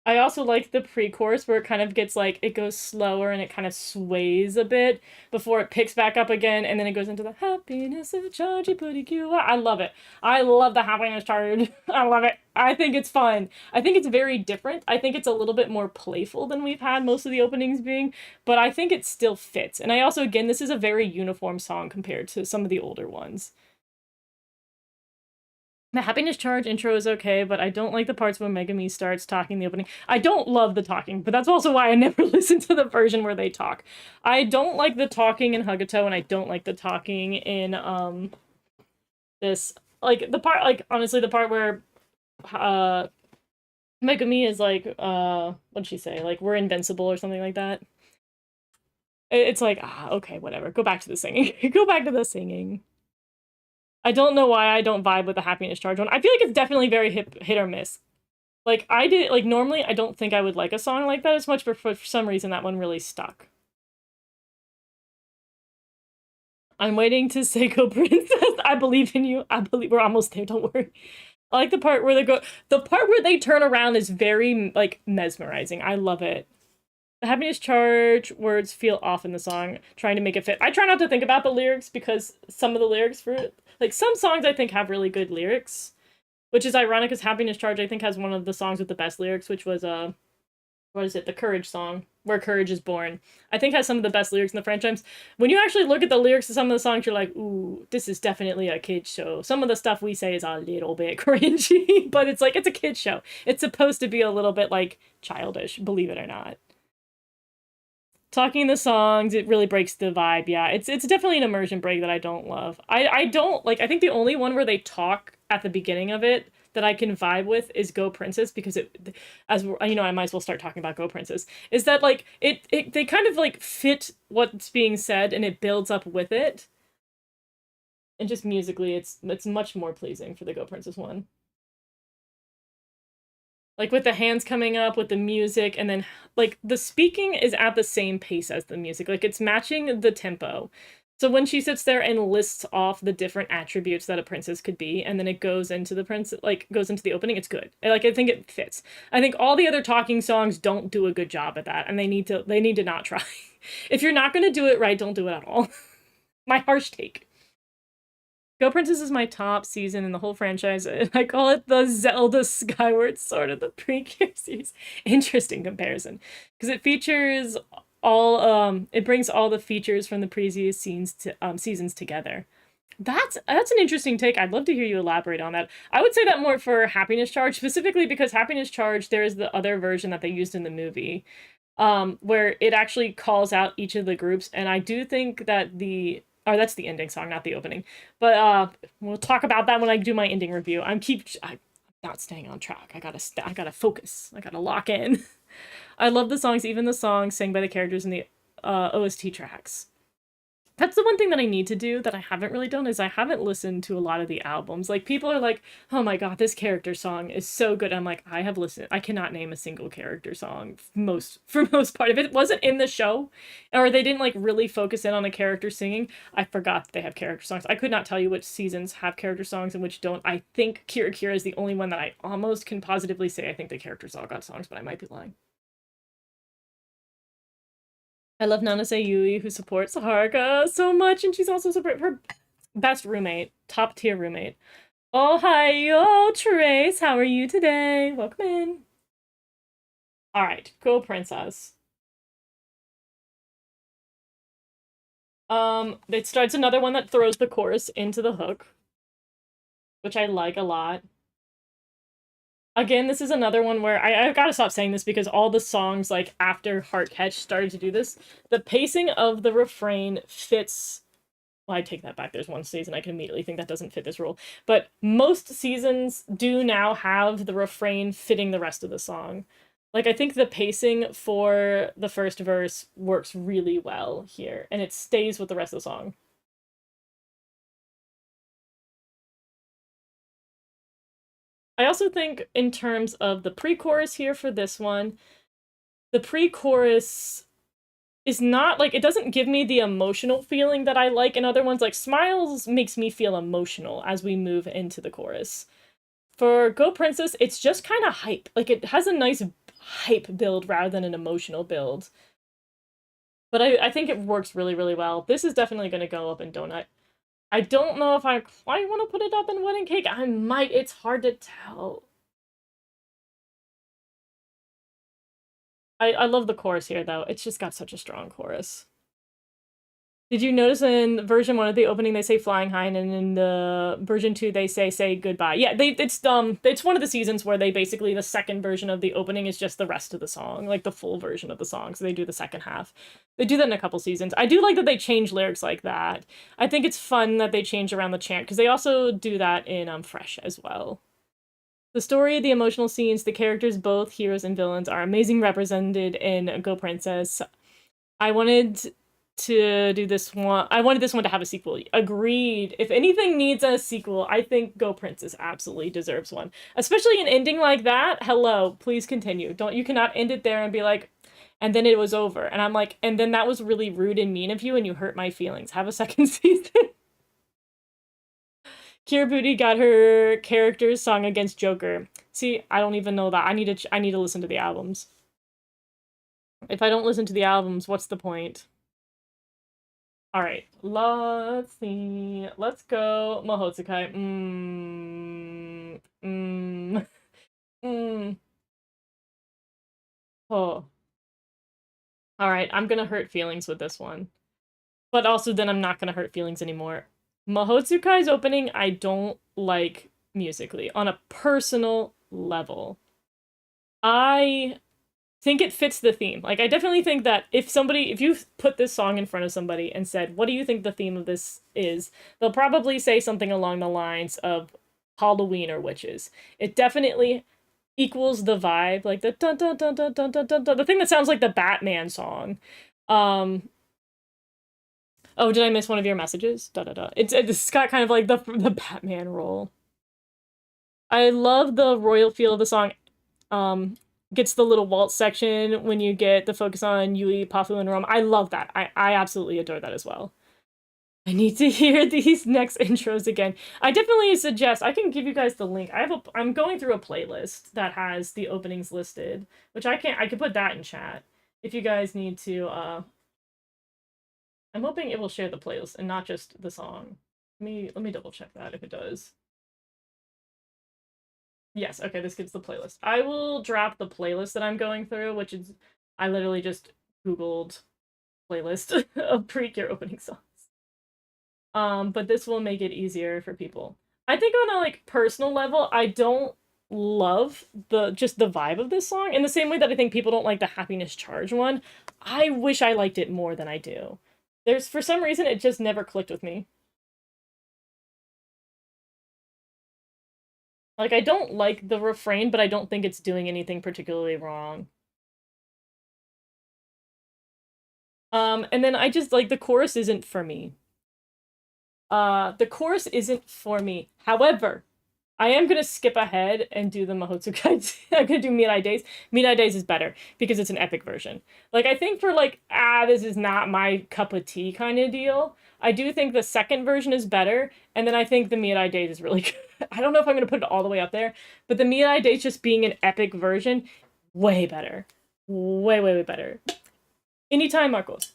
I also like the pre-chorus where it kind of gets like, it goes slower and it kind of sways a bit before it picks back up again, and then it goes into the happiness of charge precure. I love it. I love the happiness charge. I love it. I think it's fun. I think it's very different. I think it's a little bit more playful than we've had most of the openings being, but I think it still fits. And I also, again, this is a very uniform song compared to some of the older ones. The Happiness Charge intro is okay, but I don't like the parts when Megami starts talking the opening. I don't love the talking, but that's also why I never listen to the version where they talk. I don't like the talking in Hugtto, and I don't like the talking in, this, like, the part, like, honestly, the part where, Megami is like, what'd she say? Like, we're invincible or something like that. It's like, okay, whatever. Go back to the singing. Go back to the singing. I don't know why I don't vibe with the Happiness Charge one. I feel like it's definitely very hit or miss. Like, I did, like, normally I don't think I would like a song like that as much, but for some reason that one really stuck. I'm waiting to say Go Princess. I believe in you. I believe we're almost there, don't worry. I like the part where the part where they turn around is very, like, mesmerizing. I love it. The Happiness Charge words feel off in the song, trying to make it fit. I try not to think about the lyrics because some of the lyrics for it, like, some songs I think have really good lyrics, which is ironic because Happiness Charge I think has one of the songs with the best lyrics, which was what is it, the Courage song, where courage is born. I think has some of the best lyrics in the franchise. When you actually look at the lyrics of some of the songs, you're like, ooh, this is definitely a kid's show. Some of the stuff we say is a little bit cringy, but it's like, it's a kid's show. It's supposed to be a little bit, like, childish, believe it or not. Talking in the songs, it really breaks the vibe. Yeah, it's definitely an immersion break that I don't love. I don't like. I think the only one where they talk at the beginning of it that I can vibe with is Go Princess, because it, as you know, I might as well start talking about Go Princess. Is that like it they kind of like fit what's being said and it builds up with it, and just musically, it's much more pleasing for the Go Princess one. Like with the hands coming up with the music, and then like the speaking is at the same pace as the music, like it's matching the tempo. So when she sits there and lists off the different attributes that a princess could be, and then it goes into the prince, like goes into the opening, it's good. Like I think it fits. I think all the other talking songs don't do a good job at that, and they need to not try. If you're not going to do it right, don't do it at all. My harsh take. Go Princess is my top season in the whole franchise. I call it the Zelda Skyward Sword of the Precure series. Interesting comparison, because it features all it brings all the features from the previous seasons together. That's an interesting take. I'd love to hear you elaborate on that. I would say that more for Happiness Charge, specifically because Happiness Charge, there is the other version that they used in the movie, where it actually calls out each of the groups, and I do think that or that's the ending song, not the opening. But we'll talk about that when I do my ending review. I'm not staying on track. I gotta focus. I gotta lock in. I love the songs, even the songs sang by the characters in the OST tracks. That's the one thing that I need to do that I haven't really done, is I haven't listened to a lot of the albums. Like, people are like, oh my god, this character song is so good. I'm like, I have listened. I cannot name a single character song for most part. If it wasn't in the show, or they didn't like really focus in on a character singing, I forgot that they have character songs. I could not tell you which seasons have character songs and which don't. I think Kira Kira is the only one that I almost can positively say I think the characters all got songs, but I might be lying. I love Nanase Yui, who supports Haruka so much, and she's also her best roommate, top tier roommate. Oh, hi, yo, Trace, how are you today? Welcome in. All right, go princess. It starts another one that throws the chorus into the hook, which I like a lot. Again, this is another one where I've got to stop saying this because all the songs, like, after Heartcatch started to do this, the pacing of the refrain fits. Well, I take that back. There's one season I can immediately think that doesn't fit this rule. But most seasons do now have the refrain fitting the rest of the song. Like, I think the pacing for the first verse works really well here, and it stays with the rest of the song. I also think, in terms of the pre-chorus here for this one, the pre-chorus is not, like, it doesn't give me the emotional feeling that I like in other ones. Like, Smiles makes me feel emotional as we move into the chorus. For Go Princess, it's just kind of hype. Like, it has a nice hype build rather than an emotional build. But I think it works really, really well. This is definitely going to go up in Donut. I don't know if I quite want to put it up in Wedding Cake. I might. It's hard to tell. I love the chorus here, though. It's just got such a strong chorus. Did you notice in version 1 of the opening they say flying high, and in the version 2 they say goodbye? Yeah, it's one of the seasons where they basically, the second version of the opening is just the rest of the song, like the full version of the song. So they do the second half. They do that in a couple seasons. I do like that they change lyrics like that. I think it's fun that they change around the chant because they also do that in Fresh as well. The story, the emotional scenes, the characters, both heroes and villains, are amazing represented in Go Princess. I wanted to do this one. I wanted this one to have a sequel. Agreed. If anything needs a sequel, I think Go Princess absolutely deserves one. Especially an ending like that. Hello, please continue. You cannot end it there and be like, and then it was over. And I'm like, and then that was really rude and mean of you and you hurt my feelings. Have a second season. Kira Booty got her character's song against Joker. See, I don't even know that. I need to listen to the albums. If I don't listen to the albums, what's the point? All right, let's see. Let's go Mahoutsukai. Oh. All right, I'm gonna hurt feelings with this one. But also then I'm not gonna hurt feelings anymore. Mahotsukai's opening I don't like musically on a personal level. I think it fits the theme. Like, I definitely think that if you put this song in front of somebody and said, what do you think the theme of this is? They'll probably say something along the lines of Halloween or witches. It definitely equals the vibe, like the dun dun dun dun dun dun dun, dun the thing that sounds like the Batman song. Oh, did I miss one of your messages? Da da da. It's got kind of like the Batman roll. I love the royal feel of the song. Gets the little waltz section when you get the focus on Yui, Pafu, and Rom. I love that. I absolutely adore that as well. I need to hear these next intros again. I definitely suggest, I can give you guys the link. I'm going through a playlist that has the openings listed, which I can put that in chat if you guys need to. I'm hoping it will share the playlist and not just the song. Let me double check that if it does. Yes, okay, this gets the playlist. I will drop the playlist that I'm going through, which is, I literally just Googled playlist of Precure opening songs. But this will make it easier for people. I think on a, like, personal level, I don't love just the vibe of this song in the same way that I think people don't like the Happiness Charge one. I wish I liked it more than I do. For some reason, it just never clicked with me. Like, I don't like the refrain, but I don't think it's doing anything particularly wrong. And then I just, like, the chorus isn't for me. The chorus isn't for me. However, I am gonna skip ahead and do the Mahoutsukai. I'm gonna do Mirai Days. Mirai Days is better because it's an epic version. Like, I think for, like, this is not my cup of tea kind of deal, I do think the second version is better, and then I think the Mirai Days is really good. I don't know if I'm gonna put it all the way up there, but the Mirai Days just being an epic version, way better. Way, way, way better. Anytime, Marcos.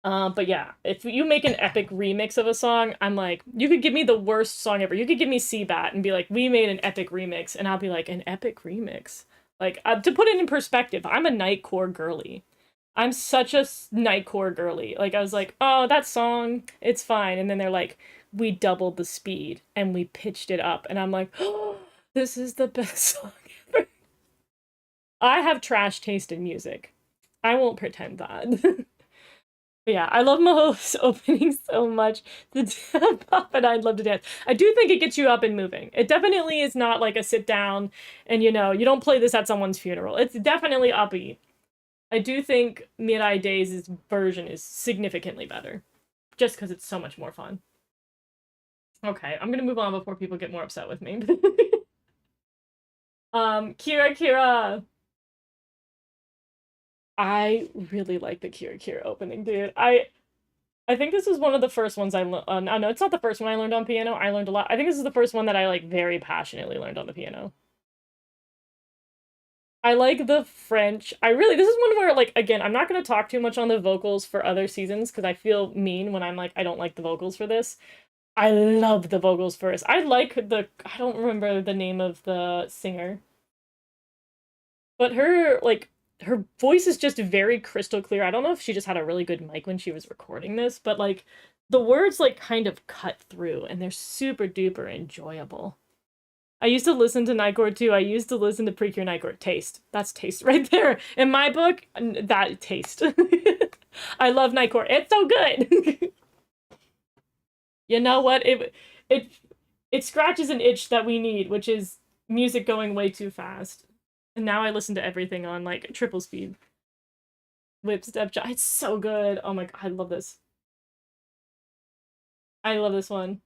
But yeah, if you make an epic remix of a song, I'm like, you could give me the worst song ever. You could give me Seabat and be like, we made an epic remix, and I'll be like, an epic remix. Like, to put it in perspective, I'm a Nightcore girly. I'm such a Nightcore girly. Like, I was like, oh, that song, it's fine. And then they're like, we doubled the speed and we pitched it up. And I'm like, oh, this is the best song ever. I have trash taste in music. I won't pretend that. But yeah, I love Maho's opening so much. The pop and I'd love to dance. I do think it gets you up and moving. It definitely is not like a sit down and you don't play this at someone's funeral. It's definitely upbeat. I do think Mirai Days' version is significantly better. Just because it's so much more fun. Okay, I'm gonna move on before people get more upset with me. Kira Kira. I really like the Kira Kira opening, dude. I think this is one of the first ones I learned. No, it's not the first one I learned on piano. I learned a lot. I think this is the first one that I like very passionately learned on the piano. I like the French. This is one where, like, again, I'm not going to talk too much on the vocals for other seasons because I feel mean when I'm like, I don't like the vocals for this. I love the vocals first. I don't remember the name of the singer, but her voice is just very crystal clear. I don't know if she just had a really good mic when she was recording this, but like the words like kind of cut through and they're super duper enjoyable. I used to listen to Nightcore too. I used to listen to Precure Nightcore. Taste. That's taste right there. In my book, that taste. I love Nightcore. It's so good. You know what? It scratches an itch that we need, which is music going way too fast. And now I listen to everything on like triple speed. Whip step jump. It's so good. Oh my god, I love this. I love this one.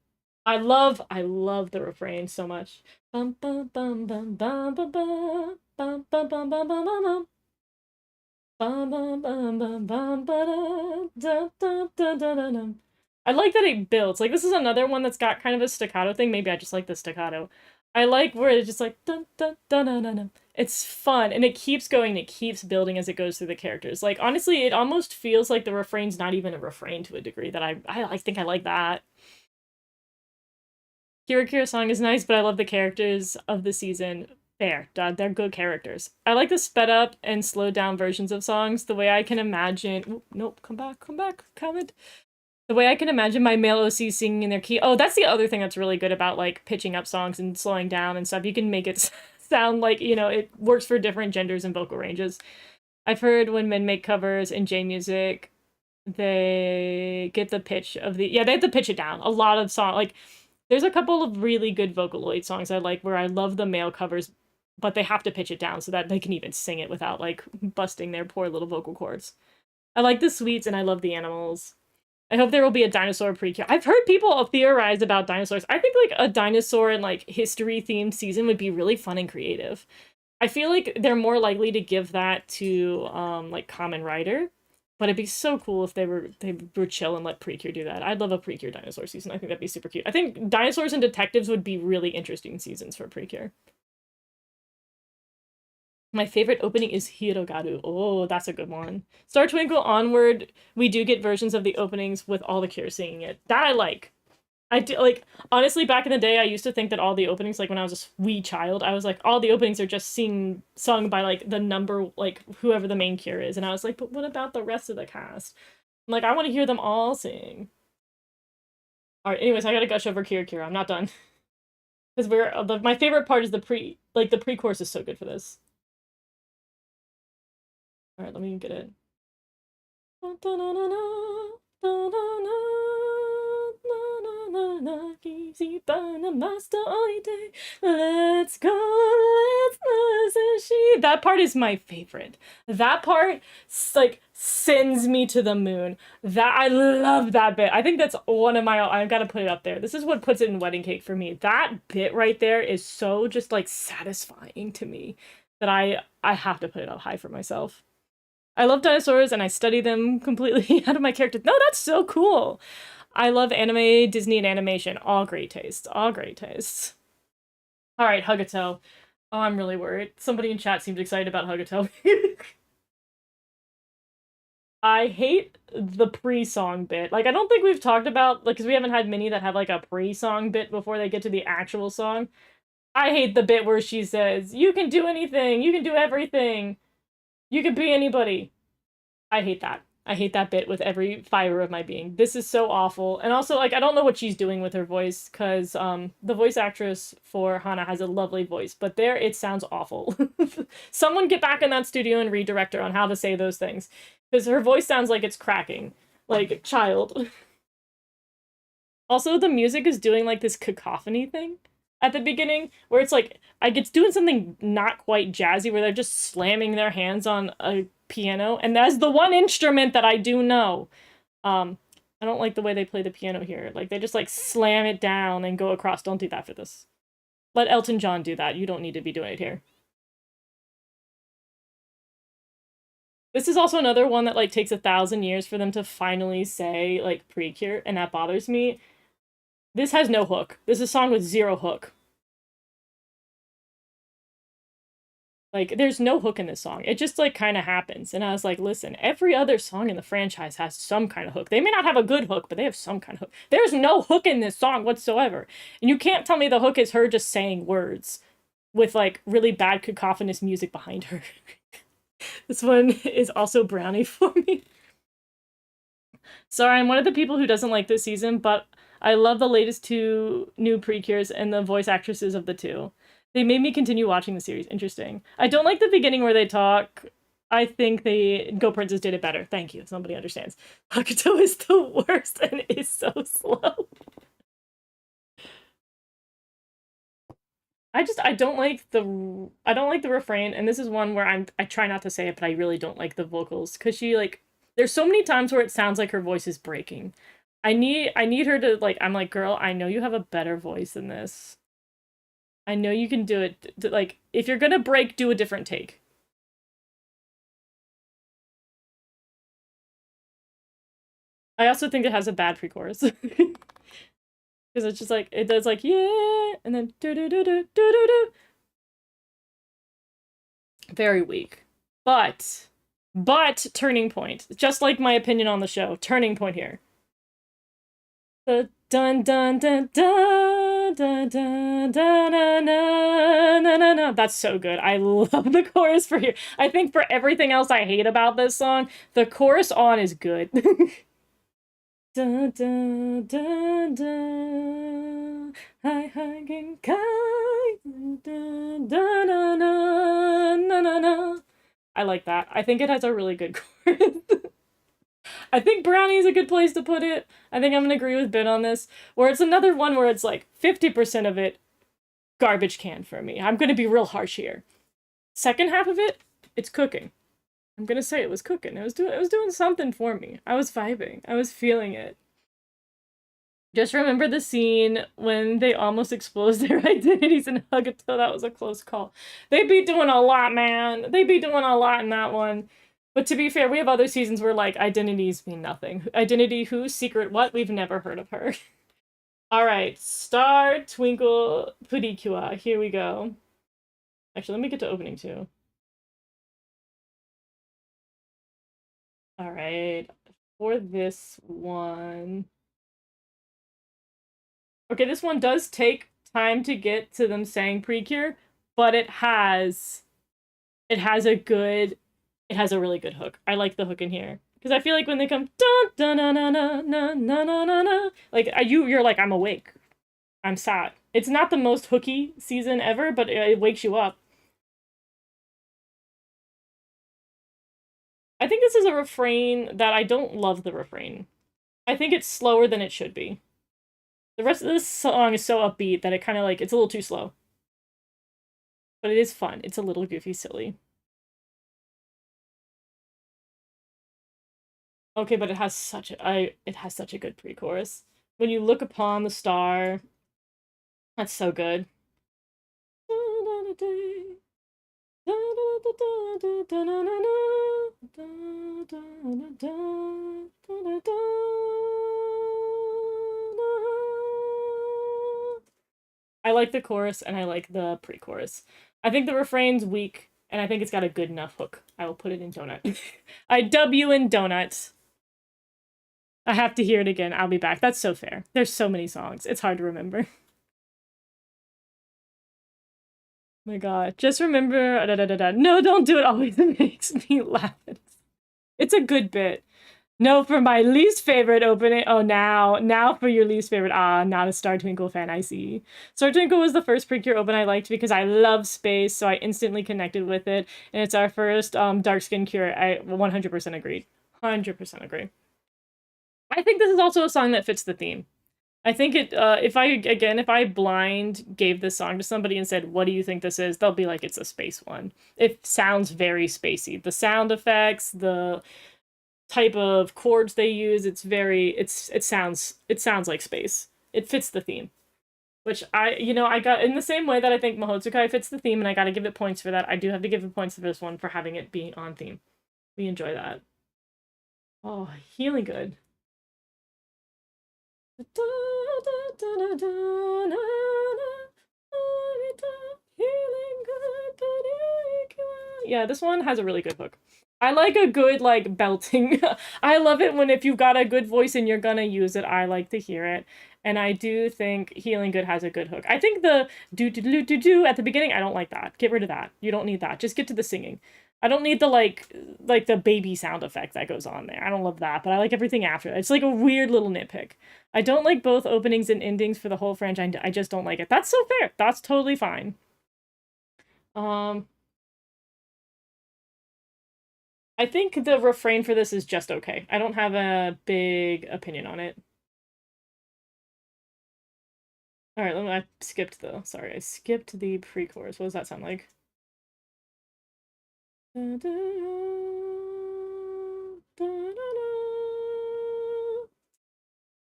I love the refrain so much. Bum bum bum bum bum bum bum bum bum bum bum bum bum bum bum bum bum bum ba da dum dum dum dum dum. I like that it builds. Like this is another one that's got kind of a staccato thing. Maybe I just like the staccato. I like where it's just like dun dun dun dun dun. It's fun and it keeps going. It keeps building as it goes through the characters. Like honestly, it almost feels like the refrain's not even a refrain to a degree that I think I like that. Kira Kira song is nice, but I love the characters of the season. Fair, they're good characters. I like the sped up and slowed down versions of songs. The way I can imagine. Oop, nope, come back, comment. The way I can imagine my male OC singing in their key. Oh, that's the other thing that's really good about like pitching up songs and slowing down and stuff. You can make it sound like, it works for different genders and vocal ranges. I've heard when men make covers in J music, they get the pitch of the they have to pitch it down. A lot of song like there's a couple of really good Vocaloid songs I like where I love the male covers, but they have to pitch it down so that they can even sing it without like busting their poor little vocal cords. I like the sweets and I love the animals. I hope there will be a dinosaur precure. I've heard people theorize about dinosaurs. I think like a dinosaur and like history themed season would be really fun and creative. I feel like they're more likely to give that to like Kamen Rider, but it'd be so cool if they were chill and let Precure do that. I'd love a Precure dinosaur season. I think that'd be super cute. I think dinosaurs and detectives would be really interesting seasons for Precure. My favorite opening is Hirogaru. Oh, that's a good one. Star Twinkle onward, we do get versions of the openings with all the Cure singing it. That I like. I do like honestly back in the day I used to think that all the openings like when I was a wee child I was like all the openings are just sung by like the number like whoever the main Cure is and I was like but what about the rest of the cast? I'm like I want to hear them all sing. All right, anyways, I gotta gush over Kira. I'm not done because my favorite part is the pre-chorus is so good for this. All right, let me get it. Let's go, let's that part is my favorite. That part like sends me to the moon. That I love that bit. I think that's one of my I've got to put it up there. This is what puts it in Wedding Cake for me. That bit right there is so just like satisfying to me that I have to put it up high for myself. I love dinosaurs and I study them completely out of my character. No, that's so cool. I love anime, Disney, and animation. All great tastes. All great tastes. All right, Hugtto. Oh, I'm really worried. Somebody in chat seems excited about Hugtto. I hate the pre-song bit. Like, I don't think we've talked about, like, because we haven't had many that have, like, a pre-song bit before they get to the actual song. I hate the bit where she says, you can do anything, you can do everything, you can be anybody. I hate that. I hate that bit with every fiber of my being. This is so awful. And also, like, I don't know what she's doing with her voice, because the voice actress for Hana has a lovely voice, but there it sounds awful. Someone get back in that studio and redirect her on how to say those things, because her voice sounds like it's cracking. Like, child. Also, the music is doing, like, this cacophony thing at the beginning, where it's like it's doing something not quite jazzy, where they're just slamming their hands on a piano, and that's the one instrument that I do know. I don't like the way they play the piano here. Like, they just like slam it down and go across. Don't do that for this. Let Elton John do that. You don't need to be doing it here. This is also another one that like takes 1,000 years for them to finally say like Precure, and that bothers me. This has no hook. This is a song with zero hook. Like, there's no hook in this song. It just, like, kind of happens. And I was like, listen, every other song in the franchise has some kind of hook. They may not have a good hook, but they have some kind of hook. There's no hook in this song whatsoever. And you can't tell me the hook is her just saying words with, like, really bad cacophonous music behind her. This one is also brownie for me. Sorry, I'm one of the people who doesn't like this season, but I love the latest two new Precures and the voice actresses of the two. They made me continue watching the series. Interesting. I don't like the beginning where they talk. I think the Go Princess did it better. Thank you. Somebody understands. Hugtto is the worst and is so slow. I don't like the refrain, and this is one where I try not to say it, but I really don't like the vocals, because she like there's so many times where it sounds like her voice is breaking. I need her to like I'm like, girl, I know you have a better voice than this. I know you can do it. Like, if you're gonna break, do a different take. I also think it has a bad pre-chorus. Because it's just like, it does like, yeah, and then do-do-do-do-do-do-do. Very weak. But, turning point. Just like my opinion on the show, turning point here. The dun dun dun dun dun dun dun dun dun dun dun. That's so good. I love the chorus for here. I think for everything else I hate about this song, the chorus on is good. Dun dun dun dun. Hi hi genkai. Dun dun dun dun dun dun. I like that. I think it has a really good chorus. I think Brownie is a good place to put it. I think I'm gonna agree with Ben on this. Where it's another one where it's like 50% of it garbage can for me. I'm gonna be real harsh here. Second half of it, it's cooking. I'm gonna say it was cooking. It was doing something for me. I was vibing. I was feeling it. Just remember the scene when they almost exposed their identities in Hugtto. That was a close call. They be doing a lot, man. They be doing a lot in that one. But to be fair, we have other seasons where, like, identities mean nothing. Identity who? Secret what? We've never heard of her. Alright, Star Twinkle Precure. Here we go. Actually, let me get to opening too. Alright, for this one... Okay, this one does take time to get to them saying Precure, but it has a really good hook. I like the hook in here. Because I feel like when they come dun dun na na na na na na na na, like you're like, I'm awake. I'm sad. It's not the most hooky season ever, but it wakes you up. I think this is a refrain that I don't love the refrain. I think it's slower than it should be. The rest of this song is so upbeat that it kind of like, it's a little too slow. But it is fun. It's a little goofy silly. Okay, but it has such a good pre-chorus. When you look upon the star, that's so good. I like the chorus and I like the pre-chorus. I think the refrain's weak. and I think it's got a good enough hook. I will put it in donut. I dub you in donuts. I have to hear it again. I'll be back. That's so fair. There's so many songs. It's hard to remember. My god. Just remember... No, don't do it. Always makes me laugh. It's a good bit. No, for my least favorite opening... Oh, now for your least favorite. Ah, not a Star Twinkle fan, I see. Star Twinkle was the first Precure open I liked because I love space, so I instantly connected with it. And it's our first dark skin cure. I 100% agreed. 100% agree. I think this is also a song that fits the theme. I think it, if I blind gave this song to somebody and said, what do you think this is? They'll be like, it's a space one. It sounds very spacey. The sound effects, the type of chords they use, it sounds like space. It fits the theme. Which I got, in the same way that I think Mahoutsukai fits the theme and I gotta give it points for that, I do have to give it points for this one for having it being on theme. We enjoy that. Oh, Healing Good. Yeah, this one has a really good hook. I like a good, like, belting. I love it when if you've got a good voice and you're gonna use it, I like to hear it. And I do think Healing Good has a good hook. I think the do-do-do-do-do at the beginning, I don't like that. Get rid of that. You don't need that. Just get to the singing. I don't need the, like the baby sound effect that goes on there. I don't love that, but I like everything after. It's like a weird little nitpick. I don't like both openings and endings for the whole franchise. I just don't like it. That's so fair. That's totally fine. I think the refrain for this is just okay. I don't have a big opinion on it. Alright, I skipped the pre-chorus. What does that sound like?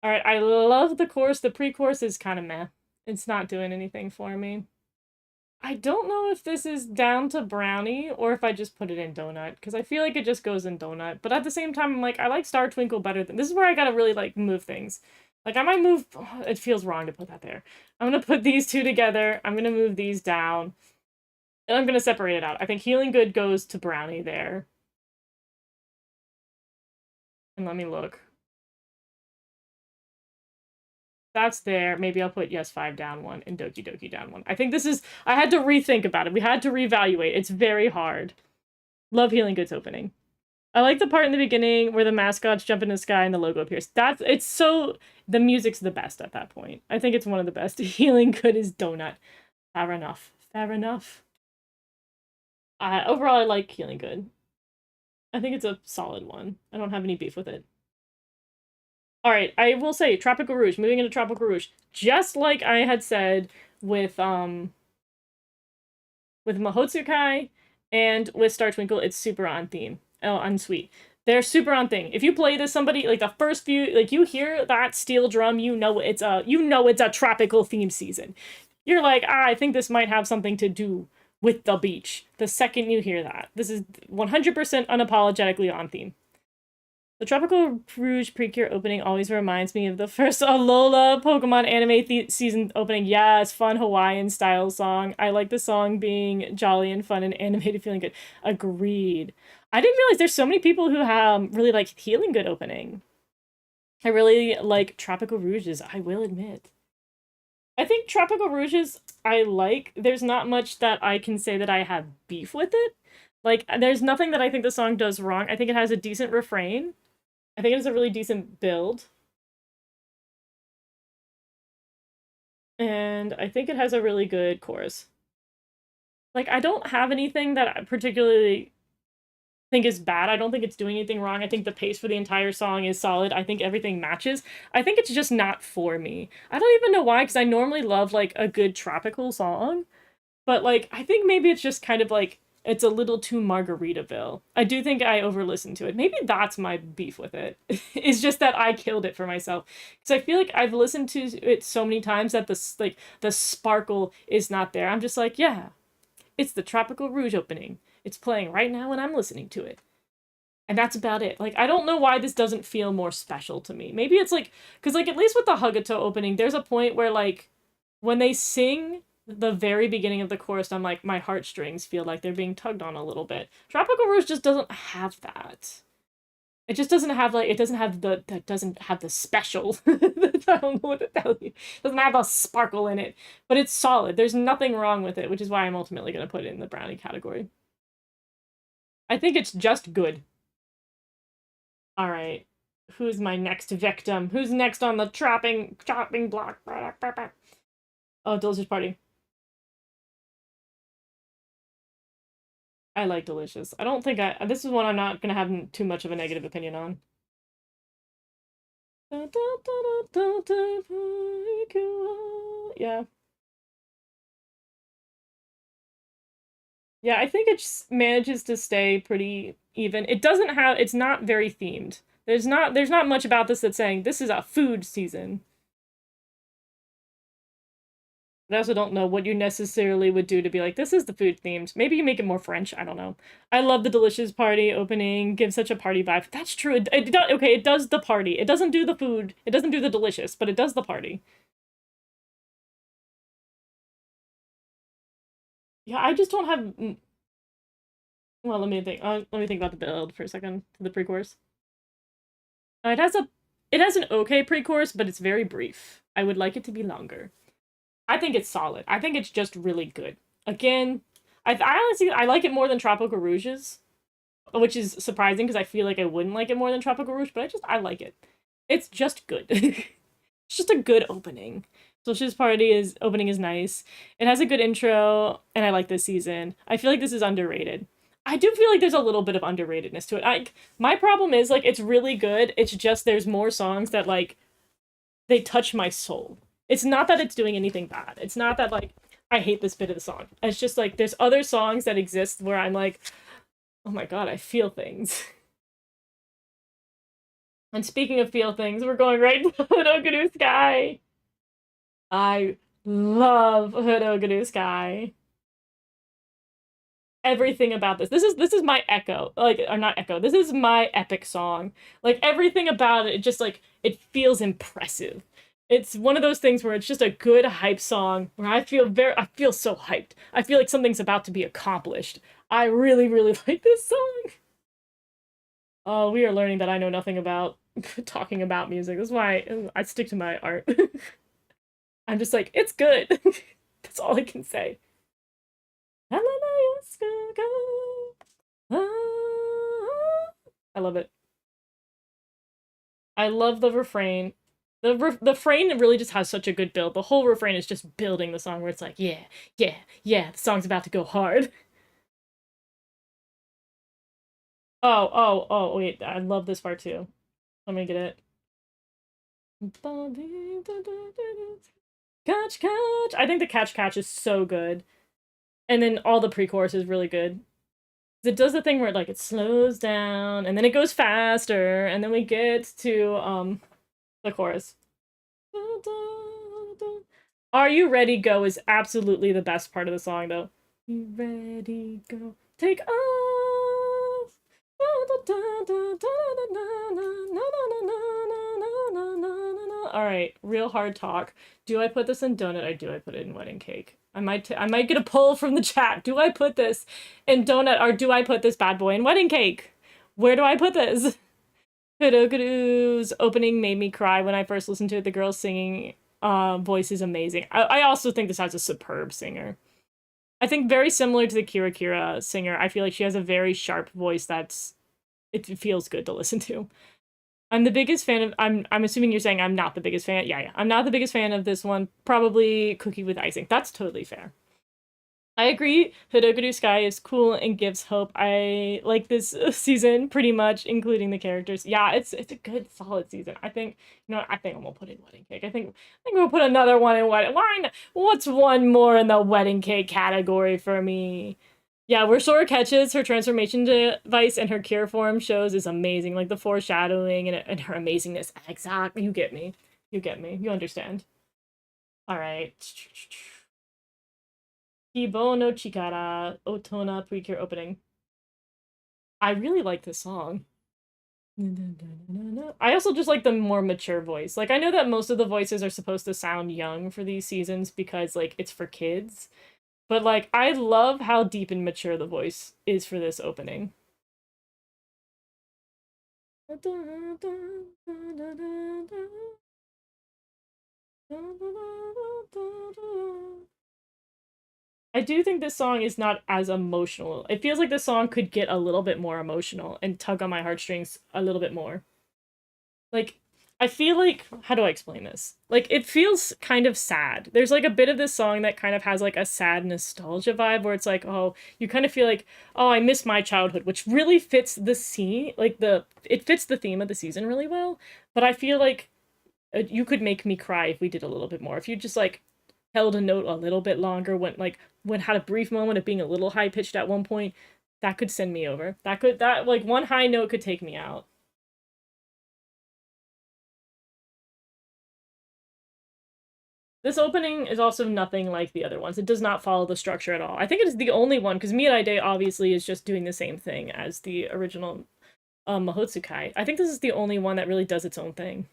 Alright, I love the chorus. The pre-chorus is kind of meh. It's not doing anything for me. I don't know if this is down to brownie or if I just put it in donut, because I feel like it just goes in donut. But at the same time, I'm like, I like Star Twinkle better than... This is where I gotta really, like, move things. Like, I might move... Oh, it feels wrong to put that there. I'm gonna put these two together. I'm gonna move these down. And I'm gonna separate it out. I think Healing Good goes to brownie there. And let me look. That's there. Maybe I'll put Yes 5 down one and Doki Doki down one. I think this is... I had to rethink about it. We had to reevaluate. It's very hard. Love Healing Good's opening. I like the part in the beginning where the mascots jump in the sky and the logo appears. It's so... The music's the best at that point. I think it's one of the best. Healing Good is donut. Fair enough. Fair enough. Overall, I like Healing Good. I think it's a solid one. I don't have any beef with it. Alright, I will say, Tropical-Rouge, moving into Tropical-Rouge. Just like I had said with Mahoutsukai and with Star Twinkle, it's super on theme. Oh, on sweet. They're super on thing. If you play this somebody, like the first few, like you hear that steel drum, you know it's a tropical theme season. You're like, I think this might have something to do with the beach. The second you hear that. This is 100% unapologetically on theme. The Tropical-Rouge Precure opening always reminds me of the first Alola Pokemon anime season opening. Yeah, it's fun Hawaiian style song. I like the song being jolly and fun and animated, feeling good. Agreed. I didn't realize there's so many people who really like Healing Good opening. I really like Tropical-Rouge's, I will admit. I think Tropical-Rouge's I like. There's not much that I can say that I have beef with it. Like, there's nothing that I think the song does wrong. I think it has a decent refrain. I think it has a really decent build. And I think it has a really good chorus. Like, I don't have anything that I particularly think is bad. I don't think it's doing anything wrong. I think the pace for the entire song is solid. I think everything matches. I think it's just not for me. I don't even know why, because I normally love, like, a good tropical song. But, like, I think maybe it's just kind of, like, it's a little too Margaritaville. I do think I over-listened to it. Maybe that's my beef with it. It's just that I killed it for myself. Because I feel like I've listened to it so many times that the sparkle is not there. I'm just like, yeah, it's the Tropical-Rouge opening. It's playing right now and I'm listening to it. And that's about it. Like, I don't know why this doesn't feel more special to me. Maybe it's like... Because, like, at least with the Hugtto opening, there's a point where, like, when they sing... the very beginning of the chorus, I'm like, my heartstrings feel like they're being tugged on a little bit. Tropical-Rouge just doesn't have that. It just doesn't have like it doesn't have the that doesn't have the special. I don't know what to tell you. It doesn't have a sparkle in it, but it's solid. There's nothing wrong with it, which is why I'm ultimately gonna put it in the brownie category. I think it's just good. All right, who's my next victim? Who's next on the chopping block? Oh, Delicious Party. I like Delicious. I don't think I. This is one I'm not gonna have too much of a negative opinion on. Yeah. Yeah, I think it just manages to stay pretty even. It doesn't have it's not very themed. There's not much about this that's saying this is a food season. But I also don't know what you necessarily would do to be like, this is the food themed. Maybe you make it more French. I don't know. I love the Delicious Party opening. Gives such a party vibe. That's true. It does, okay, it does the party. It doesn't do the food. It doesn't do the delicious, but it does the party. Yeah, I just don't have. Well, let me think. Let me think about the build for a second. The pre-course. It has a. It has an okay pre-course, but it's very brief. I would like it to be longer. I think it's solid. I think it's just really good. Again, I honestly I like it more than Tropical-Rouge's, which is surprising because I feel like I wouldn't like it more than Tropical-Rouge, but I like it. It's just good. It's just a good opening. Delicious Party is opening is nice. It has a good intro, and I like this season. I feel like this is underrated. I do feel like there's a little bit of underratedness to it. My problem is like it's really good. It's just there's more songs that like they touch my soul. It's not that it's doing anything bad. It's not that like I hate this bit of the song. It's just like there's other songs that exist where I'm like, oh my god, I feel things. And speaking of feel things, we're going right to Hirogaru Sky. I love Hirogaru Sky. Everything about this is my echo, like or not echo. This is my epic song. Like everything about it just like it feels impressive. It's one of those things where it's just a good hype song where I feel so hyped. I feel like something's about to be accomplished. I really, really like this song. Oh, we are learning that I know nothing about talking about music. That's why I stick to my art. I'm just like, it's good. That's all I can say. I love it. I love the refrain. The refrain really just has such a good build. The whole refrain is just building the song where it's like, yeah, yeah, yeah, the song's about to go hard. Wait, I love this part too. Let me get it. Catch, catch. I think the catch is so good. And then all the pre-chorus is really good. It does the thing where like it slows down and then it goes faster and then we get to the chorus. Are You Ready Go is absolutely the best part of the song though. You ready go take off. All right, real hard talk. Do I put this in donut or do I put it in wedding cake? I might get a poll from the chat. Do I put this in donut or do I put this bad boy in wedding cake? Where do I put this? Hirogaru's opening made me cry when I first listened to it. The girl's singing voice is amazing. I also think this has a superb singer. I think very similar to the Kira Kira singer. I feel like she has a very sharp voice it feels good to listen to. I'm the biggest fan of I'm assuming you're saying I'm not the biggest fan. Yeah. I'm not the biggest fan of this one. Probably Cookie with Icing. That's totally fair. I agree. Hirogaru Sky is cool and gives hope. I like this season pretty much, including the characters. Yeah, it's a good, solid season. I think I think I'm gonna put in wedding cake. I think we'll put another one in wedding. What's one more in the wedding cake category for me? Yeah, where Sora catches her transformation device and her cure form shows is amazing. Like the foreshadowing and her amazingness. Exactly. You get me. You get me. You understand. All right. Kibo no Chikara Otona Precure opening. I really like this song. I also just like the more mature voice. Like I know that most of the voices are supposed to sound young for these seasons because like it's for kids, but like I love how deep and mature the voice is for this opening. I do think this song is not as emotional. It feels like this song could get a little bit more emotional and tug on my heartstrings a little bit more. Like, I feel like, how do I explain this? Like, it feels kind of sad. There's like a bit of this song that kind of has like a sad nostalgia vibe where it's like, oh, you kind of feel like, oh, I miss my childhood, which really fits the scene, like it fits the theme of the season really well. But I feel like you could make me cry if we did a little bit more. If you just like held a note a little bit longer, when had a brief moment of being a little high pitched at one point, that could send me over. That like one high note could take me out. This opening is also nothing like the other ones. It does not follow the structure at all. I think it is the only one because Mirai Day obviously is just doing the same thing as the original Mahoutsukai. I think this is the only one that really does its own thing.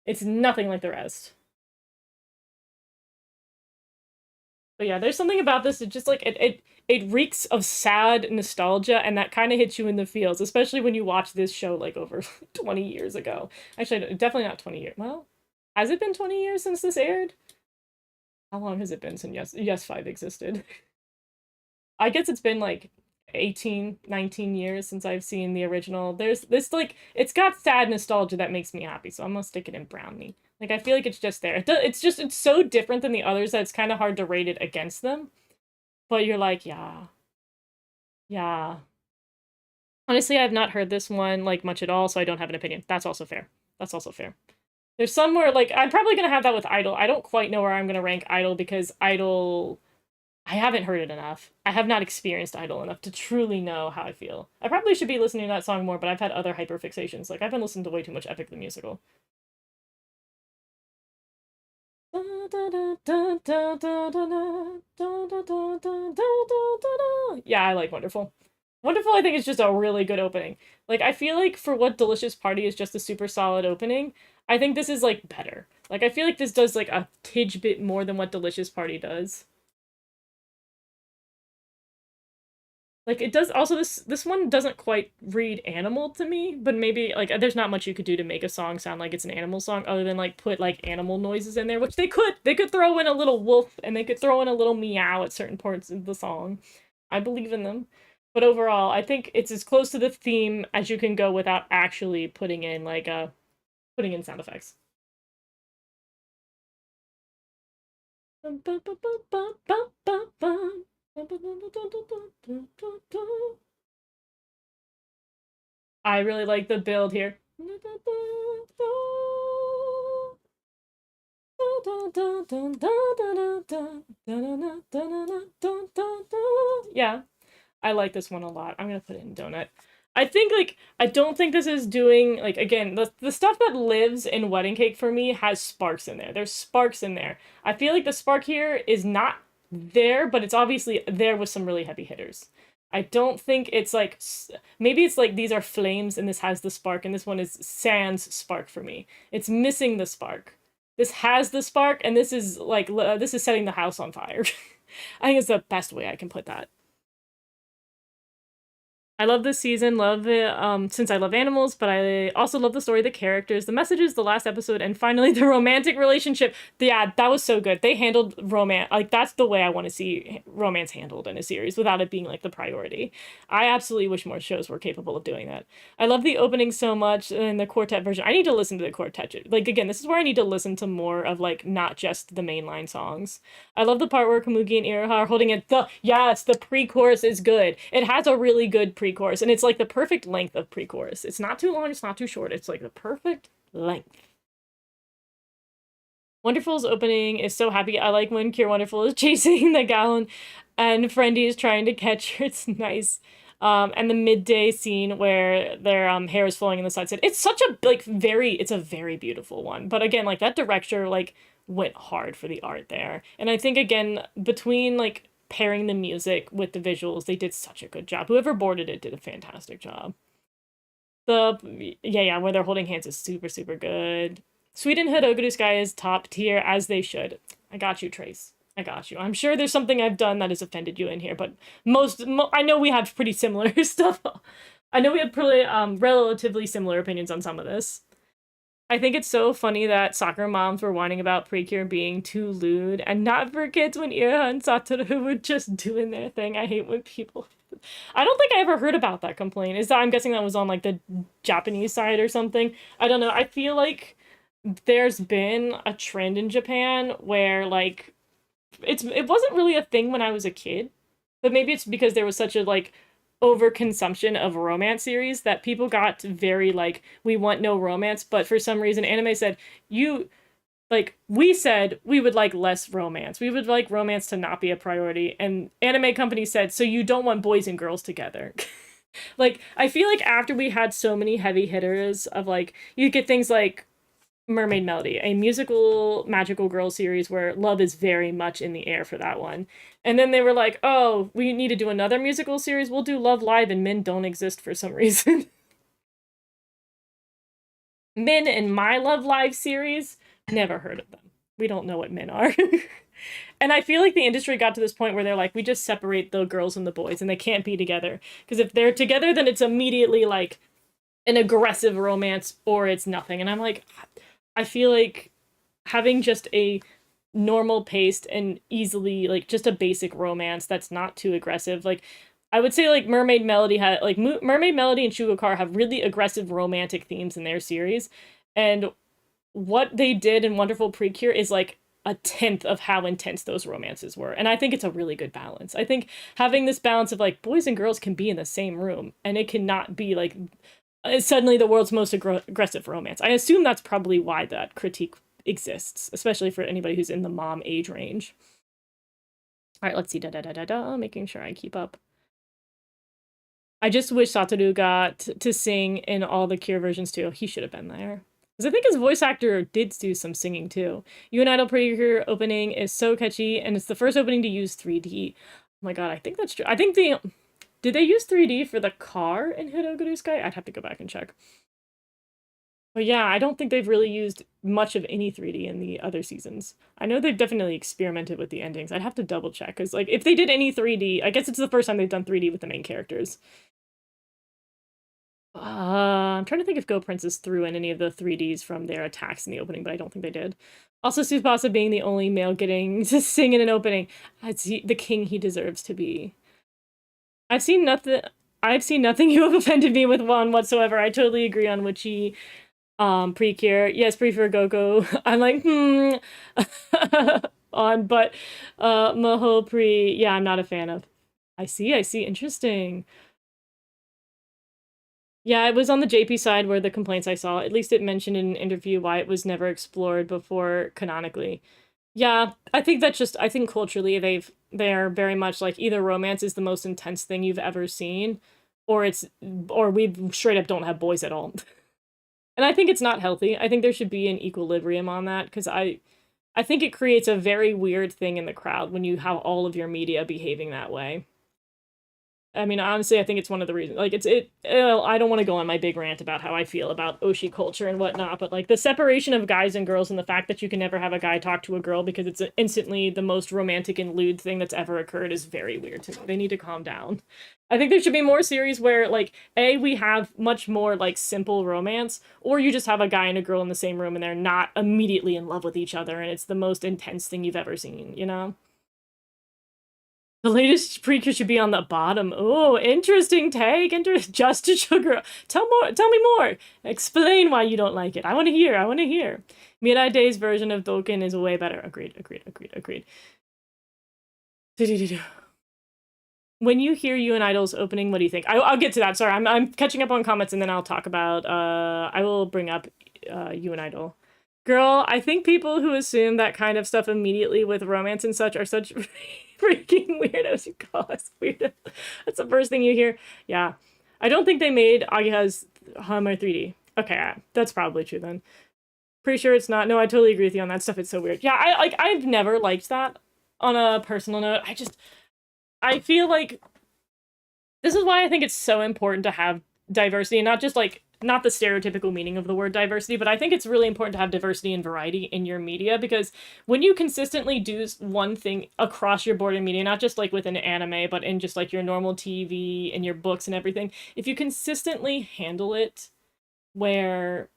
It's nothing like the rest. But yeah, there's something about this. It just like it reeks of sad nostalgia, and that kind of hits you in the feels, especially when you watch this show like over 20 years ago. Actually, definitely not 20 years. Well, has it been 20 years since this aired? How long has it been since Yes 5 existed? I guess it's been like 18, 19 years since I've seen the original. There's this like it's got sad nostalgia that makes me happy, so I'm gonna stick it in brownie. Like I feel like it's just there. It's so different than the others that it's kind of hard to rate it against them. But you're like, yeah, yeah. Honestly, I've not heard this one like much at all, so I don't have an opinion. That's also fair. That's also fair. There's somewhere like I'm probably gonna have that with Idol. I don't quite know where I'm gonna rank Idol because Idol I haven't heard it enough. I have not experienced Idol enough to truly know how I feel. I probably should be listening to that song more, but I've had other hyperfixations. Like I've been listening to way too much Epic the Musical. Yeah, I like Wonderful. Wonderful, I think, is just a really good opening. Like, I feel like for what Delicious Party is just a super solid opening, I think this is, like, better. Like, I feel like this does, like, a tidge bit more than what Delicious Party does. Like it does also this one doesn't quite read animal to me, but maybe like there's not much you could do to make a song sound like it's an animal song other than like put like animal noises in there, which they could. They could throw in a little wolf and they could throw in a little meow at certain parts of the song. I believe in them. But overall, I think it's as close to the theme as you can go without actually putting in sound effects. I really like the build here. Yeah, I like this one a lot. I'm gonna put it in donut. I think like I don't think this is doing like again the stuff that lives in Wedding Cake for me has sparks in there. There's sparks in there. I feel like the spark here is not there, but it's obviously there with some really heavy hitters. I don't think it's like maybe it's like these are flames and this has the spark and this one is sans spark for me. It's missing the spark. This has the spark and this is like this is setting the house on fire. I think it's the best way I can put that. I love this season, love it, since I love animals, but I also love the story, the characters, the messages, the last episode, and finally the romantic relationship. Yeah, that was so good. They handled romance, like, that's the way I want to see romance handled in a series without it being, like, the priority. I absolutely wish more shows were capable of doing that. I love the opening so much in the quartet version. I need to listen to the quartet. Like, again, this is where I need to listen to more of, like, not just the mainline songs. I love the part where Kamugi and Iroha are holding it. Yes, the pre-chorus is good. It has a really good pre-chorus, and it's like the perfect length of pre-chorus. It's not too long, it's not too short. It's like the perfect length. Wonderful's opening is so happy. I like when Cure Wonderful is chasing the gallon and Friendy is trying to catch her. It's nice. And the midday scene where their hair is flowing in the sunset. It's such a it's a very beautiful one. But again, like that director like went hard for the art there. And I think again, between like pairing the music with the visuals, they did such a good job. Whoever boarded it did a fantastic job. Yeah, where they're holding hands is super, super good. Sweden Hirogaru Sky is top tier, as they should. I got you, Trace. I got you. I'm sure there's something I've done that has offended you in here, but I know we have pretty similar stuff. I know we have pretty, relatively similar opinions on some of this. I think it's so funny that soccer moms were whining about Precure being too lewd and not for kids when Iha and Satoru were just doing their thing. I hate when people... I don't think I ever heard about that complaint. I'm guessing that was on, like, the Japanese side or something. I don't know. I feel like there's been a trend in Japan where, like, it wasn't really a thing when I was a kid, but maybe it's because there was such a, like, overconsumption of romance series that people got very, like, we want no romance, but for some reason anime said, we said we would like less romance. We would like romance to not be a priority. And anime companies said, so you don't want boys and girls together. Like, I feel like after we had so many heavy hitters of, like, you get things like Mermaid Melody, a musical magical girl series where love is very much in the air for that one. And then they were like, oh, we need to do another musical series. We'll do Love Live, and men don't exist for some reason. Men in my Love Live series, never heard of them. We don't know what men are. And I feel like the industry got to this point where they're like, we just separate the girls and the boys, and they can't be together. Because if they're together, then it's immediately like an aggressive romance, or it's nothing. And I'm like, I feel like having just a normal paced and easily, like, just a basic romance that's not too aggressive, like, I would say, like, Mermaid Melody had, like, Mermaid Melody and Shugocar have really aggressive romantic themes in their series, and what they did in Wonderful Precure is, like, a tenth of how intense those romances were, and I think it's a really good balance. I think having this balance of, like, boys and girls can be in the same room, and it cannot be, like, suddenly the world's most aggressive romance. I assume that's probably why that critique exists, especially for anybody who's in the mom age range. All right, let's see. Making sure I keep up. I just wish Satoru got to sing in all the Cure versions too. He should have been there. Because I think his voice actor did do some singing too. Heartcatch Precure opening is so catchy, and it's the first opening to use 3D. Oh my god, I think that's true. I think did they use 3D for the car in Hirogaru Sky? I'd have to go back and check. But yeah, I don't think they've really used much of any 3D in the other seasons. I know they've definitely experimented with the endings. I'd have to double check, because, like, if they did any 3D, I guess it's the first time they've done 3D with the main characters. I'm trying to think if Go Princess threw in any of the 3Ds from their attacks in the opening, but I don't think they did. Also, Tsubasa being the only male getting to sing in an opening. It's the king he deserves to be. I've seen nothing you have offended me with one whatsoever. I totally agree on Witchy. Precure. Yes, prefer GoGo. I'm like, but Maho yeah, I'm not a fan of. I see, interesting. Yeah, it was on the JP side where the complaints I saw, at least it mentioned in an interview why it was never explored before canonically. Yeah, I think that's just, I think culturally they're very much like either romance is the most intense thing you've ever seen, or we straight up don't have boys at all. And I think it's not healthy. I think there should be an equilibrium on that, because I think it creates a very weird thing in the crowd when you have all of your media behaving that way. I mean, honestly, I think it's one of the reasons. Like, I don't want to go on my big rant about how I feel about Oshi culture and whatnot, but, like, the separation of guys and girls and the fact that you can never have a guy talk to a girl because it's instantly the most romantic and lewd thing that's ever occurred is very weird to me. They need to calm down. I think there should be more series where, like, we have much more, like, simple romance, or you just have a guy and a girl in the same room and they're not immediately in love with each other and it's the most intense thing you've ever seen, you know? The latest Precure should be on the bottom. Oh, interesting take. Just a sugar. Tell me more. Explain why you don't like it. I want to hear. Mirai Day's version of Dokin is way better. Agreed. When you hear You and Idol's opening, what do you think? I'll get to that. Sorry, I'm catching up on comments and then I'll talk about, I will bring up You and Idol. Girl, I think people who assume that kind of stuff immediately with romance and such are such freaking weirdos. You call us weirdos. That's the first thing you hear. Yeah. I don't think they made Agiha's Hammer 3D. Okay, that's probably true then. Pretty sure it's not. No, I totally agree with you on that stuff. It's so weird. Yeah, I've never liked that on a personal note. I feel like this is why I think it's so important to have diversity, and not just, like, not the stereotypical meaning of the word diversity, but I think it's really important to have diversity and variety in your media, because when you consistently do one thing across your board in media, not just like with an anime, but in just like your normal TV and your books and everything, if you consistently handle it where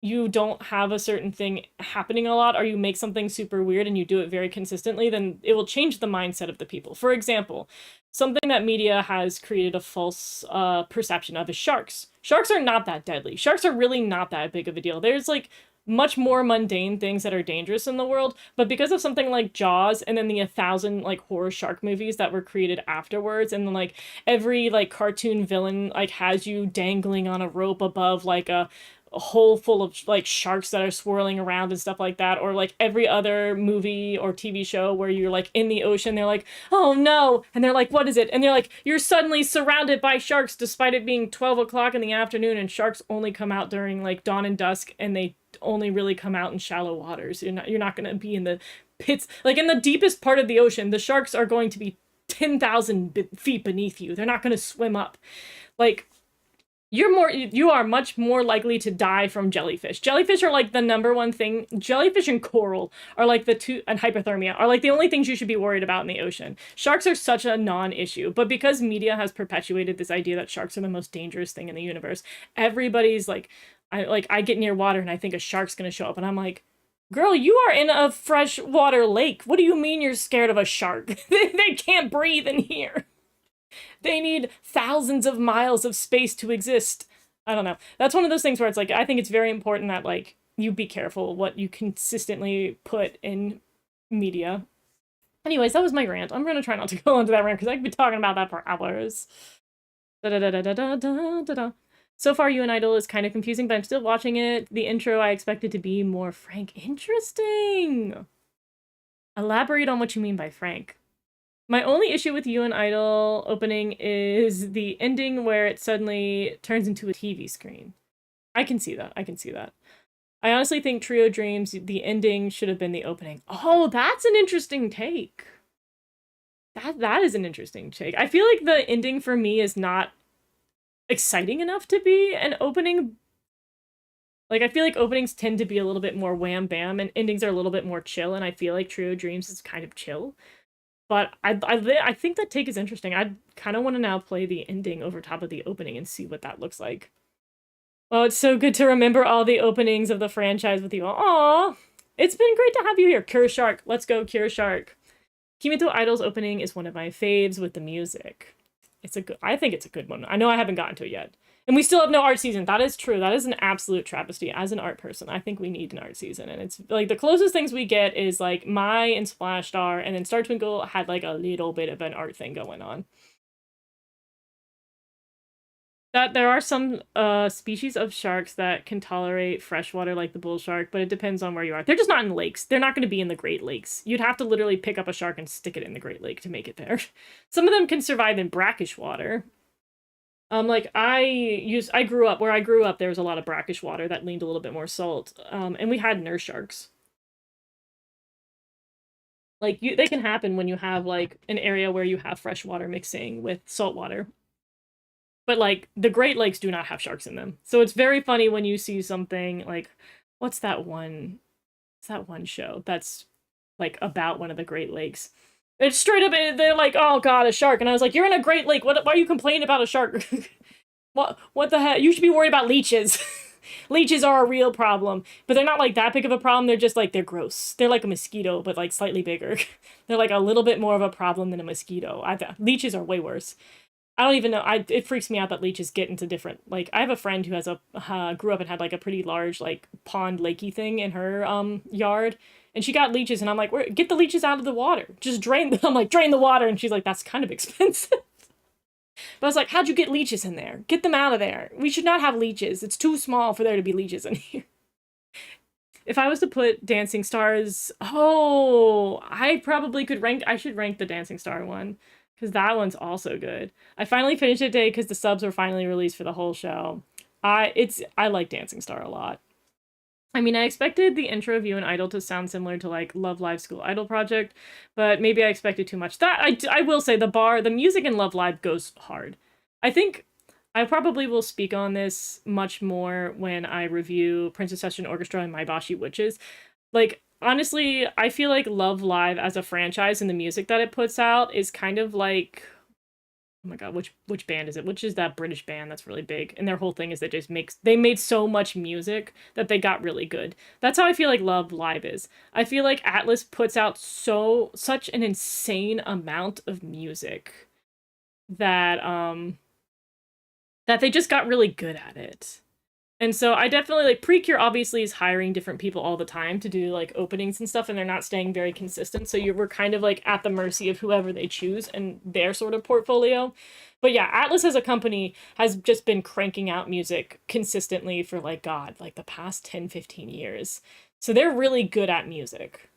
you don't have a certain thing happening a lot, or you make something super weird and you do it very consistently, then it will change the mindset of the people. For example, something that media has created a false perception of is sharks. Sharks are not that deadly. Sharks are really not that big of a deal. There's like much more mundane things that are dangerous in the world, but because of something like Jaws and then the 1,000 like horror shark movies that were created afterwards, and then like every like cartoon villain like has you dangling on a rope above like a hole full of like sharks that are swirling around and stuff like that, or like every other movie or TV show where you're like in the ocean, they're like, oh no, and they're like, what is it? And they're like, you're suddenly surrounded by sharks despite it being 12 o'clock in the afternoon, and sharks only come out during like dawn and dusk, and they only really come out in shallow waters. You're not going to be in the pits, like in the deepest part of the ocean. The sharks are going to be 10,000 feet beneath you. They're not going to swim up. Like, you are much more likely to die from jellyfish. Jellyfish are like the number one thing. Jellyfish and coral are like the two, and hypothermia are like the only things you should be worried about in the ocean. Sharks are such a non-issue, but because media has perpetuated this idea that sharks are the most dangerous thing in the universe, everybody's like, I get near water and I think a shark's gonna show up, and I'm like, girl, you are in a freshwater lake. What do you mean you're scared of a shark? They can't breathe in here. They need thousands of miles of space to exist. I don't know. That's one of those things where it's like, I think it's very important that like you be careful what you consistently put in media. Anyways, that was my rant. I'm gonna try not to go into that rant because I could be talking about that for hours. So far, You and Idol is kind of confusing, but I'm still watching it. The intro I expected to be more frank. Interesting. Elaborate on what you mean by frank. My only issue with You and Idol opening is the ending where it suddenly turns into a TV screen. I can see that. I can see that. I honestly think Trio Dreams, the ending should have been the opening. Oh, that's an interesting take. That is an interesting take. I feel like the ending for me is not exciting enough to be an opening. Like, I feel like openings tend to be a little bit more wham bam, and endings are a little bit more chill, and I feel like Trio Dreams is kind of chill. But I think that take is interesting. I kind of want to now play the ending over top of the opening and see what that looks like. Oh, it's so good to remember all the openings of the franchise with you. Aww! It's been great to have you here. Cure Shark. Let's go, Cure Shark. Kimetto Idol's opening is one of my faves with the music. I think it's a good one. I know I haven't gotten to it yet. And we still have no art season. That is true. That is an absolute travesty. As an art person, I think we need an art season. And it's like the closest things we get is like Mai and Splash Star, and then Star Twinkle had like a little bit of an art thing going on. That there are some species of sharks that can tolerate freshwater, like the bull shark, but it depends on where you are. They're just not in lakes. They're not going to be in the Great Lakes. You'd have to literally pick up a shark and stick it in the Great Lake to make it there. Some of them can survive in brackish water. Like I grew up where I grew up. There was a lot of brackish water that leaned a little bit more salt. And we had nurse sharks. Like they can happen when you have like an area where you have fresh water mixing with salt water. But like the Great Lakes do not have sharks in them. So it's very funny when you see something like what's that one show that's like about one of the Great Lakes. It's straight up, they're like, oh god, a shark. And I was like, you're in a Great Lake. Why are you complaining about a shark? What the heck? You should be worried about leeches. Leeches are a real problem. But they're not like that big of a problem. They're just like, they're gross. They're like a mosquito, but like slightly bigger. They're like a little bit more of a problem than a mosquito. Leeches are way worse. I don't even know. It freaks me out that leeches get into different, like, I have a friend who has grew up and had like a pretty large like pond lakey thing in her yard. And she got leeches, and I'm like, get the leeches out of the water. Just drain them. I'm like, drain the water. And she's like, that's kind of expensive. But I was like, how'd you get leeches in there? Get them out of there. We should not have leeches. It's too small for there to be leeches in here. If I was to put Dancing Stars, I probably could I should rank the Dancing Star one. Because that one's also good. I finally finished it today because the subs were finally released for the whole show. I like Dancing Star a lot. I mean, I expected the intro of You and Idol to sound similar to, like, Love Live School Idol Project, but maybe I expected too much. That, I will say, the music in Love Live goes hard. I think I probably will speak on this much more when I review Princess Session Orchestra and Maibashi Witches. Like, honestly, I feel like Love Live as a franchise and the music that it puts out is kind of like, oh my god, which band is it? Which is that British band that's really big? And their whole thing is they made so much music that they got really good. That's how I feel like Love Live is. I feel like Atlas puts out such an insane amount of music that that they just got really good at it. And so I definitely like Precure obviously is hiring different people all the time to do like openings and stuff, and they're not staying very consistent. So we're kind of like at the mercy of whoever they choose and their sort of portfolio. But yeah, Atlas as a company has just been cranking out music consistently for like God, like the past 10-15 years. So they're really good at music.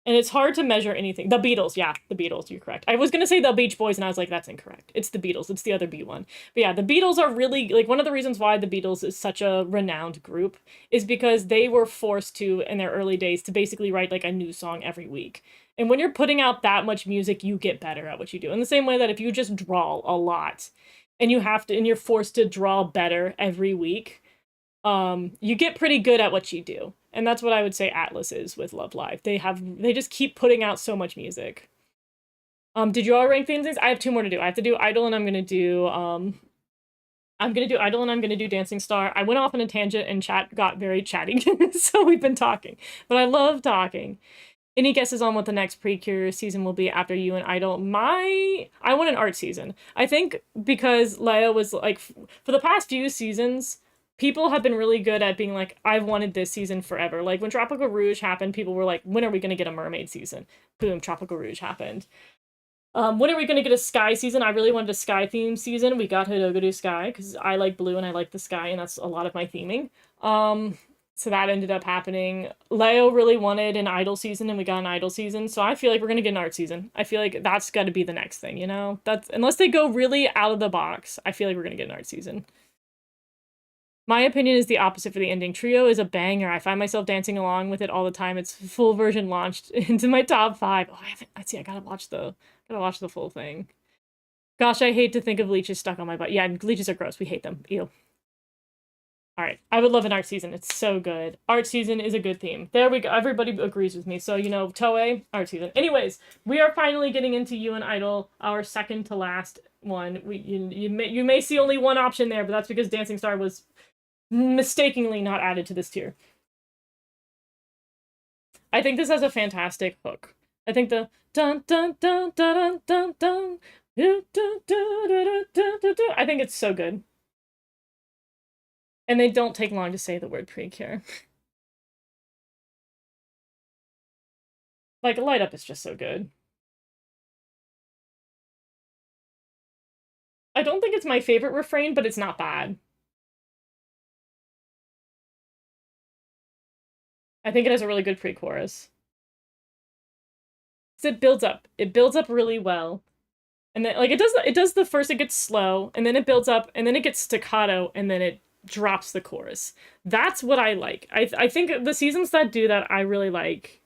And it's hard to measure anything. The Beatles, yeah, the Beatles, you're correct. I was gonna say the Beach Boys, and I was like, that's incorrect. It's the Beatles, it's the other B one. But yeah, the Beatles are really, like, one of the reasons why the Beatles is such a renowned group is because they were forced to, in their early days, to basically write, like, a new song every week. And when you're putting out that much music, you get better at what you do. In the same way that if you just draw a lot, and you're forced to draw better every week, you get pretty good at what you do. And that's what I would say Atlas is with Love Live. They just keep putting out so much music. Did you all rank things? I have two more to do. I have to do Idol, and I'm gonna do Idol, and I'm gonna do Dancing Star. I went off on a tangent and chat got very chatty, so we've been talking. But I love talking. Any guesses on what the next Precure season will be after you and Idol? I want an art season. I think because Leia was like, for the past few seasons, people have been really good at being like, I've wanted this season forever. Like when Tropical-Rouge happened, people were like, when are we going to get a mermaid season? Boom, Tropical-Rouge happened. When are we going to get a sky season? I really wanted a sky theme season. We got Hirogaru Sky because I like blue and I like the sky, and that's a lot of my theming. So that ended up happening. Leo really wanted an Idol season, and we got an Idol season. So I feel like we're gonna get an art season. I feel like that's got to be the next thing, you know? That's unless they go really out of the box. I feel like we're gonna get an art season. My opinion is the opposite for the ending. Trio is a banger. I find myself dancing along with it all the time. It's full version launched into my top 5. Oh, I haven't. Let's see. I gotta watch the full thing. Gosh, I hate to think of leeches stuck on my butt. Yeah, leeches are gross. We hate them. Ew. All right, I would love an art season. It's so good. Art season is a good theme. There we go. Everybody agrees with me. So, you know, Toei, art season. Anyways, we are finally getting into You and Idol, our second to last one. You may see only one option there, but that's because Dancing Star was mistakenly not added to this tier. I think this has a fantastic hook. I think the dun dun dun dun dun dun dun dun dun dun dun. I think it's so good. And they don't take long to say the word Precure. Like, Light Up is just so good. I don't think it's my favorite refrain, but it's not bad. I think it has a really good pre-chorus. So it builds up. It builds up really well. And then, like, it does the first, it gets slow, and then it builds up, and then it gets staccato, and then it drops the chorus. That's what I like. I think the seasons that do that, I really like.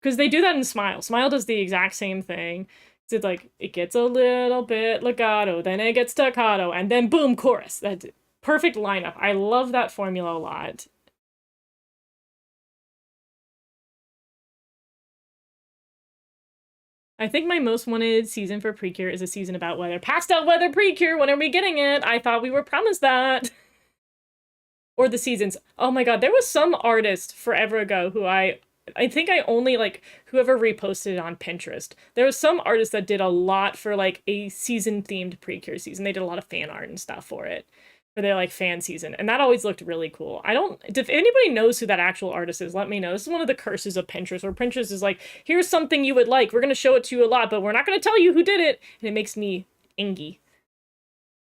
Because they do that in Smile. Smile does the exact same thing. It's like, it gets a little bit legato, then it gets staccato, and then boom, chorus. That's perfect lineup. I love that formula a lot. I think my most wanted season for Precure is a season about weather. Pastel weather Precure, when are we getting it? I thought we were promised that. Or the seasons. Oh my god, there was some artist forever ago who I think I only, like, whoever reposted it on Pinterest. There was some artist that did a lot for, like, a season-themed Precure season. They did a lot of fan art and stuff for it. For their, like, fan season. And that always looked really cool. If anybody knows who that actual artist is, let me know. This is one of the curses of Pinterest, where Pinterest is like, here's something you would like. We're going to show it to you a lot, but we're not going to tell you who did it. And it makes me ingy.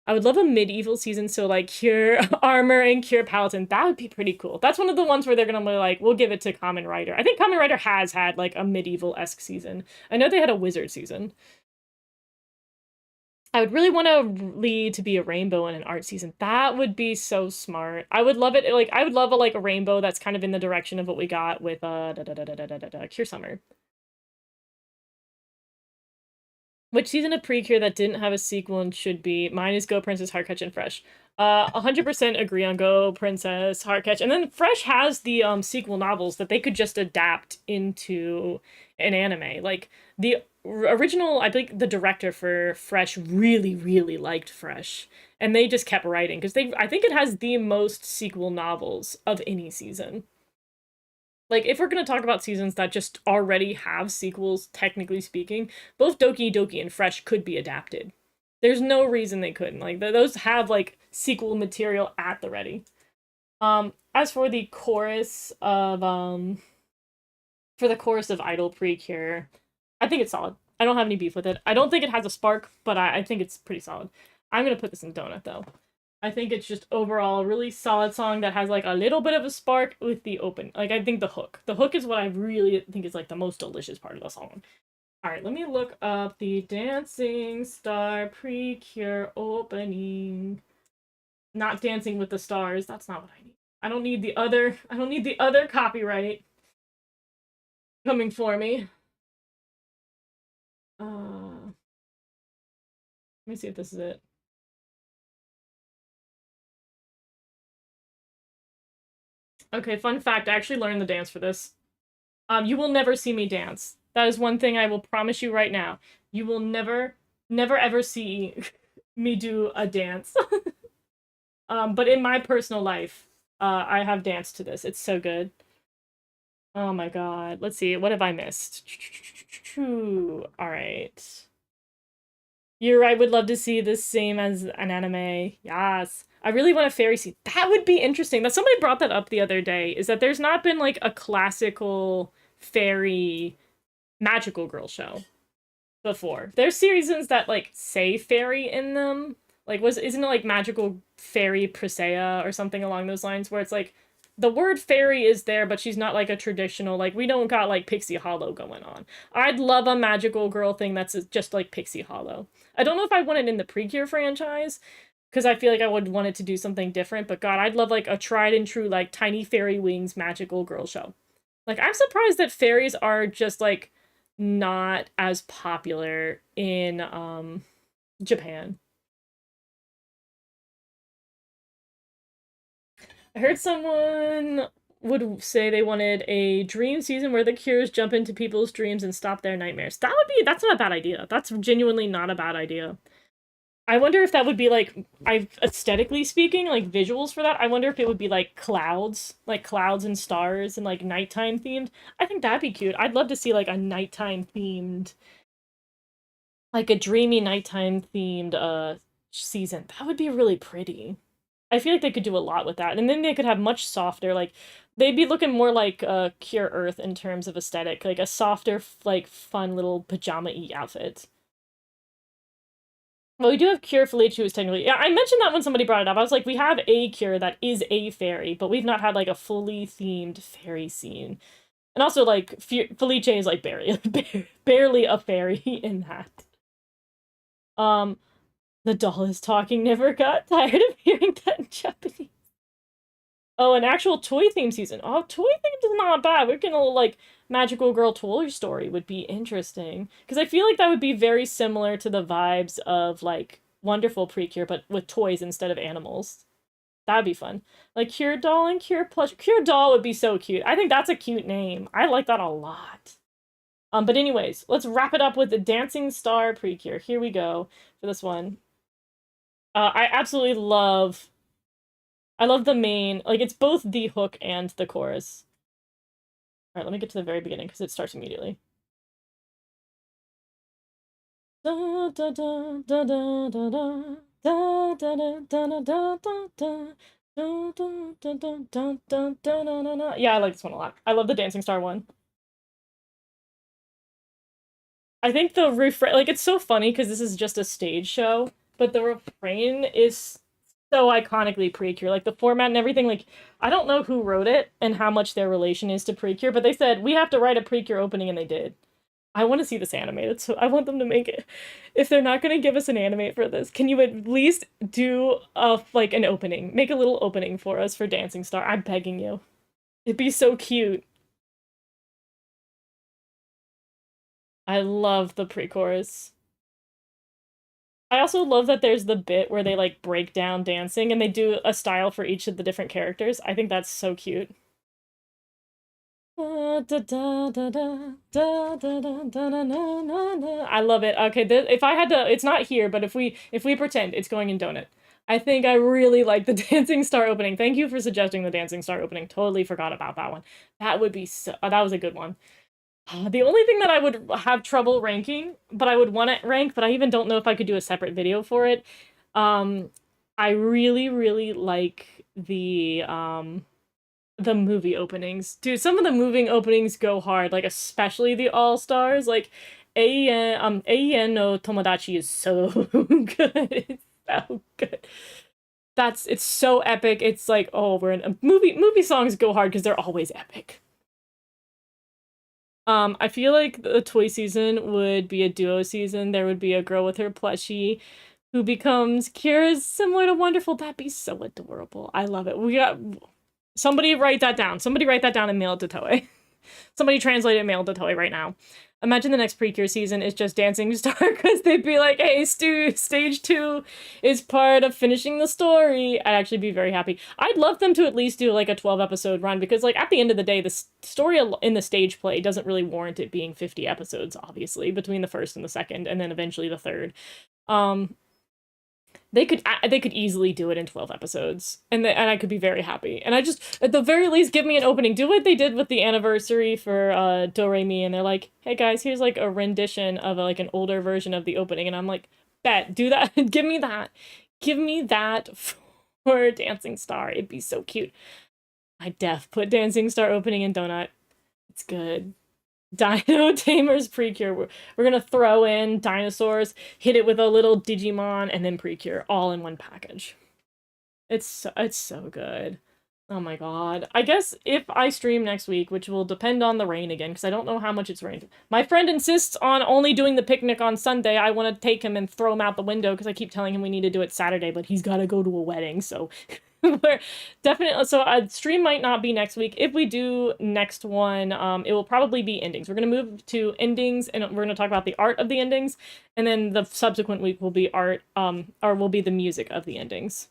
I would love a medieval season, so like Cure Armor and Cure Paladin. That would be pretty cool. That's one of the ones where they're gonna be like, we'll give it to Kamen Rider. I think Kamen Rider has had like a medieval-esque season. I know they had a wizard season. I would really want to lead to be a rainbow in an art season. That would be so smart. I would love it. Like, I would love a rainbow that's kind of in the direction of what we got with Cure Summer. Which season of Precure that didn't have a sequel and should be? Mine is Go Princess, Heartcatch, and Fresh. 100% agree on Go Princess, Heartcatch, and then Fresh has the sequel novels that they could just adapt into an anime. Like the original, I think the director for Fresh really, really liked Fresh, and they just kept writing because I think it has the most sequel novels of any season. Like, if we're gonna talk about seasons that just already have sequels, technically speaking, both Doki Doki and Fresh could be adapted. There's no reason they couldn't. Like, those have, like, sequel material at the ready. As for the chorus of, Idol Precure, I think it's solid. I don't have any beef with it. I don't think it has a spark, but I think it's pretty solid. I'm gonna put this in Donut, though. I think it's just overall a really solid song that has like a little bit of a spark with the open. Like I think the hook. The hook is what I really think is like the most delicious part of the song. Alright, let me look up the Dancing Star Precure opening. Not Dancing with the Stars. That's not what I need. I don't need the other copyright coming for me. Let me see if this is it. Okay, fun fact, I actually learned the dance for this. You will never see me dance. That is one thing I will promise you right now. You will never, never ever see me do a dance. But in my personal life, I have danced to this. It's so good. Oh my god. Let's see. What have I missed? Alright. You're right. Would love to see this same as an anime. Yes. I really want a fairy scene. That would be interesting. That somebody brought that up the other day. Is that there's not been like a classical fairy magical girl show before. There's seasons that like say fairy in them. Like isn't it like magical fairy Presea or something along those lines where it's like the word fairy is there, but she's not like a traditional, like we don't got like Pixie Hollow going on. I'd love a magical girl thing that's just like Pixie Hollow. I don't know if I want it in the Precure franchise, because I feel like I would want it to do something different, but god, I'd love like a tried and true like tiny fairy wings magical girl show. Like I'm surprised that fairies are just like not as popular in Japan. I heard someone would say they wanted a dream season where the cures jump into people's dreams and stop their nightmares. That's not a bad idea. That's genuinely not a bad idea. I wonder if that would be like, aesthetically speaking, like visuals for that. I wonder if it would be like clouds and stars and like nighttime themed. I think that'd be cute. I'd love to see like a nighttime themed, like a dreamy nighttime themed season. That would be really pretty. I feel like they could do a lot with that. And then they could have much softer, like they'd be looking more like Cure Earth in terms of aesthetic, like a softer, like fun little pajama-y outfit. Well, we do have Cure Felice, who's technically... Yeah, I mentioned that when somebody brought it up. I was like, we have a Cure that is a fairy, but we've not had, like, a fully themed fairy scene. And also, like, Felice is, like, barely a fairy in that. The doll is talking, never got tired of hearing that in Japanese. Oh, an actual toy theme season. Oh, toy themed is not bad. We're gonna, like, Magical Girl Toy Story would be interesting. Because I feel like that would be very similar to the vibes of, like, Wonderful Precure, but with toys instead of animals. That'd be fun. Like, Cure Doll and Cure Plush. Cure Doll would be so cute. I think that's a cute name. I like that a lot. But anyways, let's wrap it up with the Dancing Star Precure. Here we go for this one. I absolutely love... I love the main... Like, it's both the hook and the chorus. Alright, let me get to the very beginning, because it starts immediately. Yeah, I like this one a lot. I love the Dancing Star one. I think the refrain, like, it's so funny because this is just a stage show, but the refrain is so iconically Precure. Like, the format and everything, like, I don't know who wrote it and how much their relation is to Precure, but they said, we have to write a Precure opening, and they did. I want to see this animated, so I want them to make it. If they're not going to give us an anime for this, can you at least do, like, an opening? Make a little opening for us for Dancing Star. I'm begging you. It'd be so cute. I love the pre-chorus. I also love that there's the bit where they like break down dancing and they do a style for each of the different characters. I think that's so cute. I love it. Okay, if I had to, it's not here, but if we pretend it's going in Donut. I think I really like the Dancing Star opening. Thank you for suggesting the Dancing Star opening. Totally forgot about that one. That would be so. That was a good one. The only thing that I would have trouble ranking, but I would want to rank, but I even don't know if I could do a separate video for it. Um, I really, really like the movie openings. Dude, some of the moving openings go hard, like especially the All-Stars. Like AEN no Tomodachi is so good. It's so good. It's so epic. It's like, oh, we're in a movie songs go hard because they're always epic. I feel like the toy season would be a duo season. There would be a girl with her plushie who becomes Kira's similar to Wonderful. That'd be so adorable. I love it. We got somebody write that down. Somebody write that down and mail it to Toei. Somebody translate it and mail it to Toei right now. Imagine the next Precure season is just Dancing Star because they'd be like, hey, stage 2 is part of finishing the story. I'd actually be very happy. I'd love them to at least do like a 12-episode run because like at the end of the day, the story in the stage play doesn't really warrant it being 50 episodes, obviously, between the first and the second, and then eventually the third. They could easily do it in 12 episodes, and I could be very happy. And I just, at the very least, give me an opening. Do what they did with the anniversary for Do Re Mi, and they're like, hey guys, here's like a rendition of like an older version of the opening, and I'm like, bet, do that. Give me that. Give me that for Dancing Star. It'd be so cute. I put Dancing Star opening in Donut. It's good. Dino Tamers Precure. We're gonna throw in dinosaurs, hit it with a little Digimon, and then Precure all in one package. It's so good. Oh my god. I guess if I stream next week, which will depend on the rain again, because I don't know how much it's rained. My friend insists on only doing the picnic on Sunday. I want to take him and throw him out the window because I keep telling him we need to do it Saturday, but he's got to go to a wedding, so we're definitely, so a stream might not be next week. If we do next one, it will probably be endings. We're gonna move to endings, and we're gonna talk about the art of the endings, and then the subsequent week will be art, or will be the music of the endings.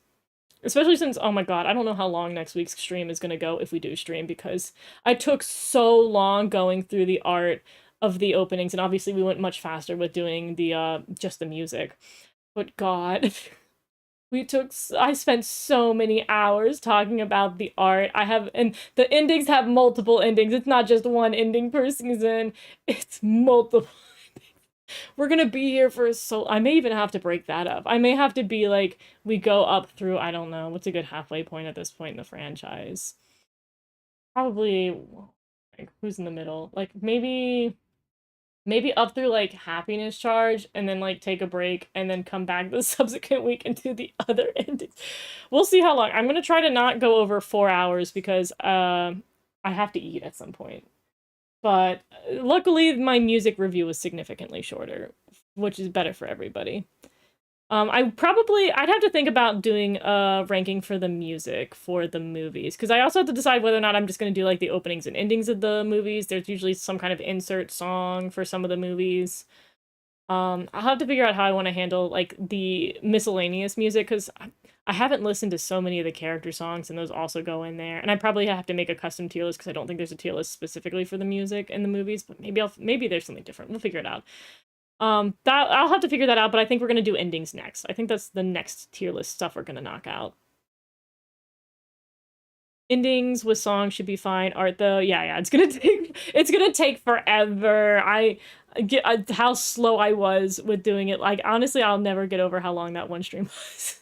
Especially since, oh my god, I don't know how long next week's stream is gonna go if we do stream, because I took so long going through the art of the openings, and obviously we went much faster with doing the, just the music. But god, I spent so many hours talking about the art. And the endings have multiple endings. It's not just one ending per season, it's multiple. We're gonna be here for I may even have to break that up. I may have to be like, we go up through, I don't know, what's a good halfway point at this point in the franchise? Probably, like, who's in the middle? Like, maybe up through, like, Happiness Charge, and then, like, take a break, and then come back the subsequent week and do the other endings. We'll see how long. I'm gonna try to not go over 4 hours, because, I have to eat at some point. But luckily, my music review was significantly shorter, which is better for everybody. I'd have to think about doing a ranking for the music for the movies, because I also have to decide whether or not I'm just going to do, like, the openings and endings of the movies. There's usually some kind of insert song for some of the movies. I'll have to figure out how I want to handle, like, the miscellaneous music, because I haven't listened to so many of the character songs, and those also go in there. And I probably have to make a custom tier list, because I don't think there's a tier list specifically for the music in the movies, but maybe there's something different. We'll figure it out. I'll have to figure that out, but I think we're gonna do endings next. I think that's the next tier list stuff we're gonna knock out. Endings with songs should be fine. Art though, yeah, it's gonna take forever. I get how slow I was with doing it. Like, honestly, I'll never get over how long that one stream was.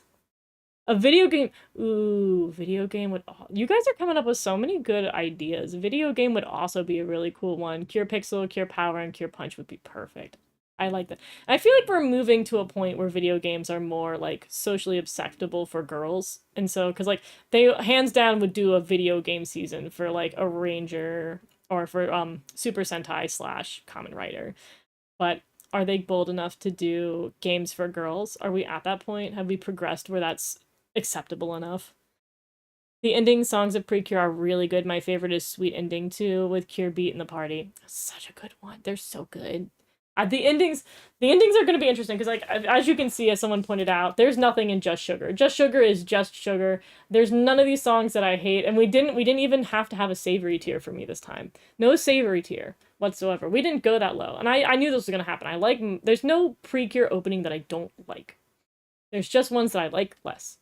A video game. Ooh, video game would. You guys are coming up with so many good ideas. Video game would also be a really cool one. Cure Pixel, Cure Power, and Cure Punch would be perfect. I like that. I feel like we're moving to a point where video games are more, like, socially acceptable for girls. And so, because, like, they hands down would do a video game season for, like, a Ranger or for Super Sentai / Kamen Rider. But are they bold enough to do games for girls? Are we at that point? Have we progressed where that's acceptable enough? The ending songs of Precure are really good. My favorite is Sweet Ending 2 with Cure Beat in the Party. Such a good one. They're so good. The endings are going to be interesting because, like, as you can see, as someone pointed out, there's nothing in Just Sugar. Just Sugar is just sugar. There's none of these songs that I hate, and we didn't even have to have a savory tier for me this time. No savory tier whatsoever. We didn't go that low, and I knew this was going to happen. There's no Precure opening that I don't like. There's just ones that I like less.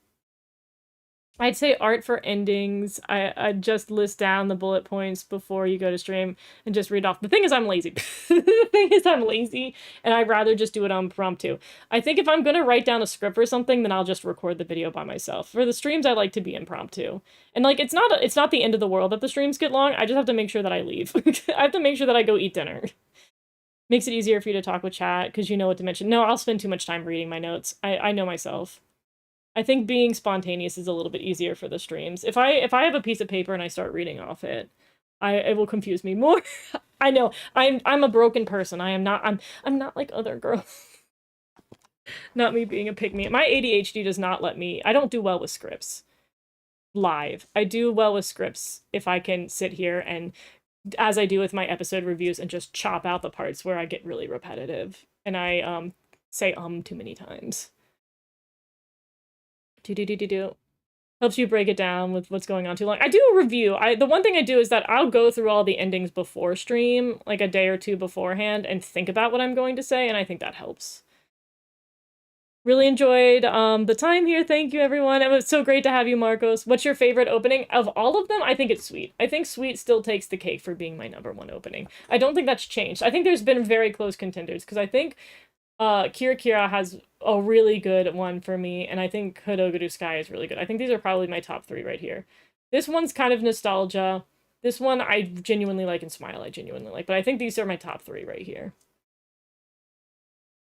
I'd say art for endings. I'd just list down the bullet points before you go to stream and just read off. The thing is, I'm lazy. The thing is, I'm lazy, and I'd rather just do it on impromptu. I think if I'm gonna write down a script for something, then I'll just record the video by myself. For the streams, I like to be impromptu. And, like, it's not the end of the world that the streams get long. I just have to make sure that I leave. I have to make sure that I go eat dinner. Makes it easier for you to talk with chat, because you know what to mention. No, I'll spend too much time reading my notes. I know myself. I think being spontaneous is a little bit easier for the streams. If I have a piece of paper and I start reading off it, it will confuse me more. I know. I'm a broken person. I'm not like other girls. Not me being a pick-me. My ADHD does not let me. I don't do well with scripts live. I do well with scripts if I can sit here and, as I do with my episode reviews, and just chop out the parts where I get really repetitive and I say too many times. Helps you break it down with what's going on too long. I do a review. The one thing I do is that I'll go through all the endings before stream, like a day or two beforehand, and think about what I'm going to say, and I think that helps. Really enjoyed the time here. Thank you, everyone. It was so great to have you, Marcos. What's your favorite opening? Of all of them, I think it's Sweet. I think Sweet still takes the cake for being my #1 opening. I don't think that's changed. I think there's been very close contenders, because I think Kira has a really good one for me, and I think Hirogaru Sky is really good. I think these are probably my top 3 right here. This one's kind of nostalgia. This one I genuinely like, and Smile I genuinely like, but I think these are my top 3 right here.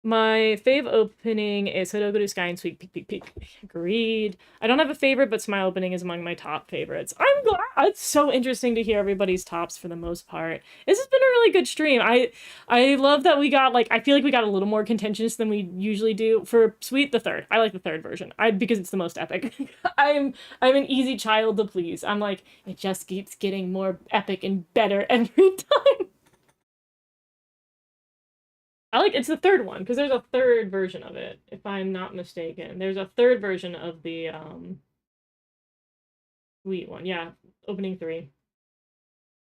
My fave opening is Hirogaru Sky and Sweet Peak Peak Peak. Agreed. I don't have a favorite, but Smile opening is among my top favorites. I'm glad. It's so interesting to hear everybody's tops for the most part. This has been a really good stream. I love that we got, like, I feel like we got a little more contentious than we usually do. For Sweet, the third. I like the third version. Because it's the most epic. I'm an easy child to please. I'm like, it just keeps getting more epic and better every time. It's the third one, because there's a third version of it, if I'm not mistaken. There's a third version of the, Sweet one. Yeah, opening 3.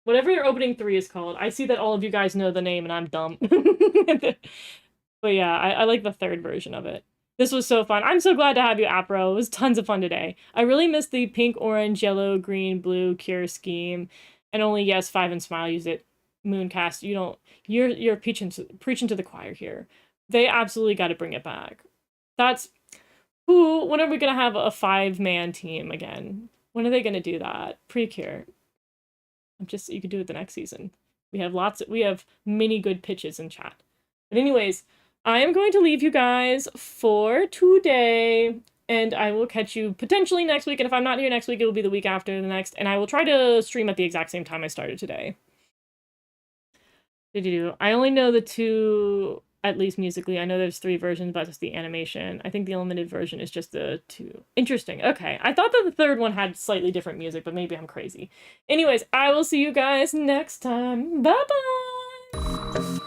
Whatever your opening 3 is called. I see that all of you guys know the name, and I'm dumb. But yeah, I like the third version of it. This was so fun. I'm so glad to have you, Apro. It was tons of fun today. I really missed the pink, orange, yellow, green, blue cure scheme, and only Yes, 5, and Smile use it. Mooncast, you're preaching to the choir here. They absolutely got to bring it back. When are we gonna have a 5-man team again? When are they gonna do that? Precure. You could do it the next season. We have many good pitches in chat. But anyways, I am going to leave you guys for today, and I will catch you potentially next week. And if I'm not here next week, it will be the week after the next, and I will try to stream at the exact same time I started today. I only know the 2, at least musically. I know there's 3 versions, but it's the animation. I think the limited version is just the 2. Interesting. Okay. I thought that the third one had slightly different music, but maybe I'm crazy. Anyways, I will see you guys next time. Bye-bye!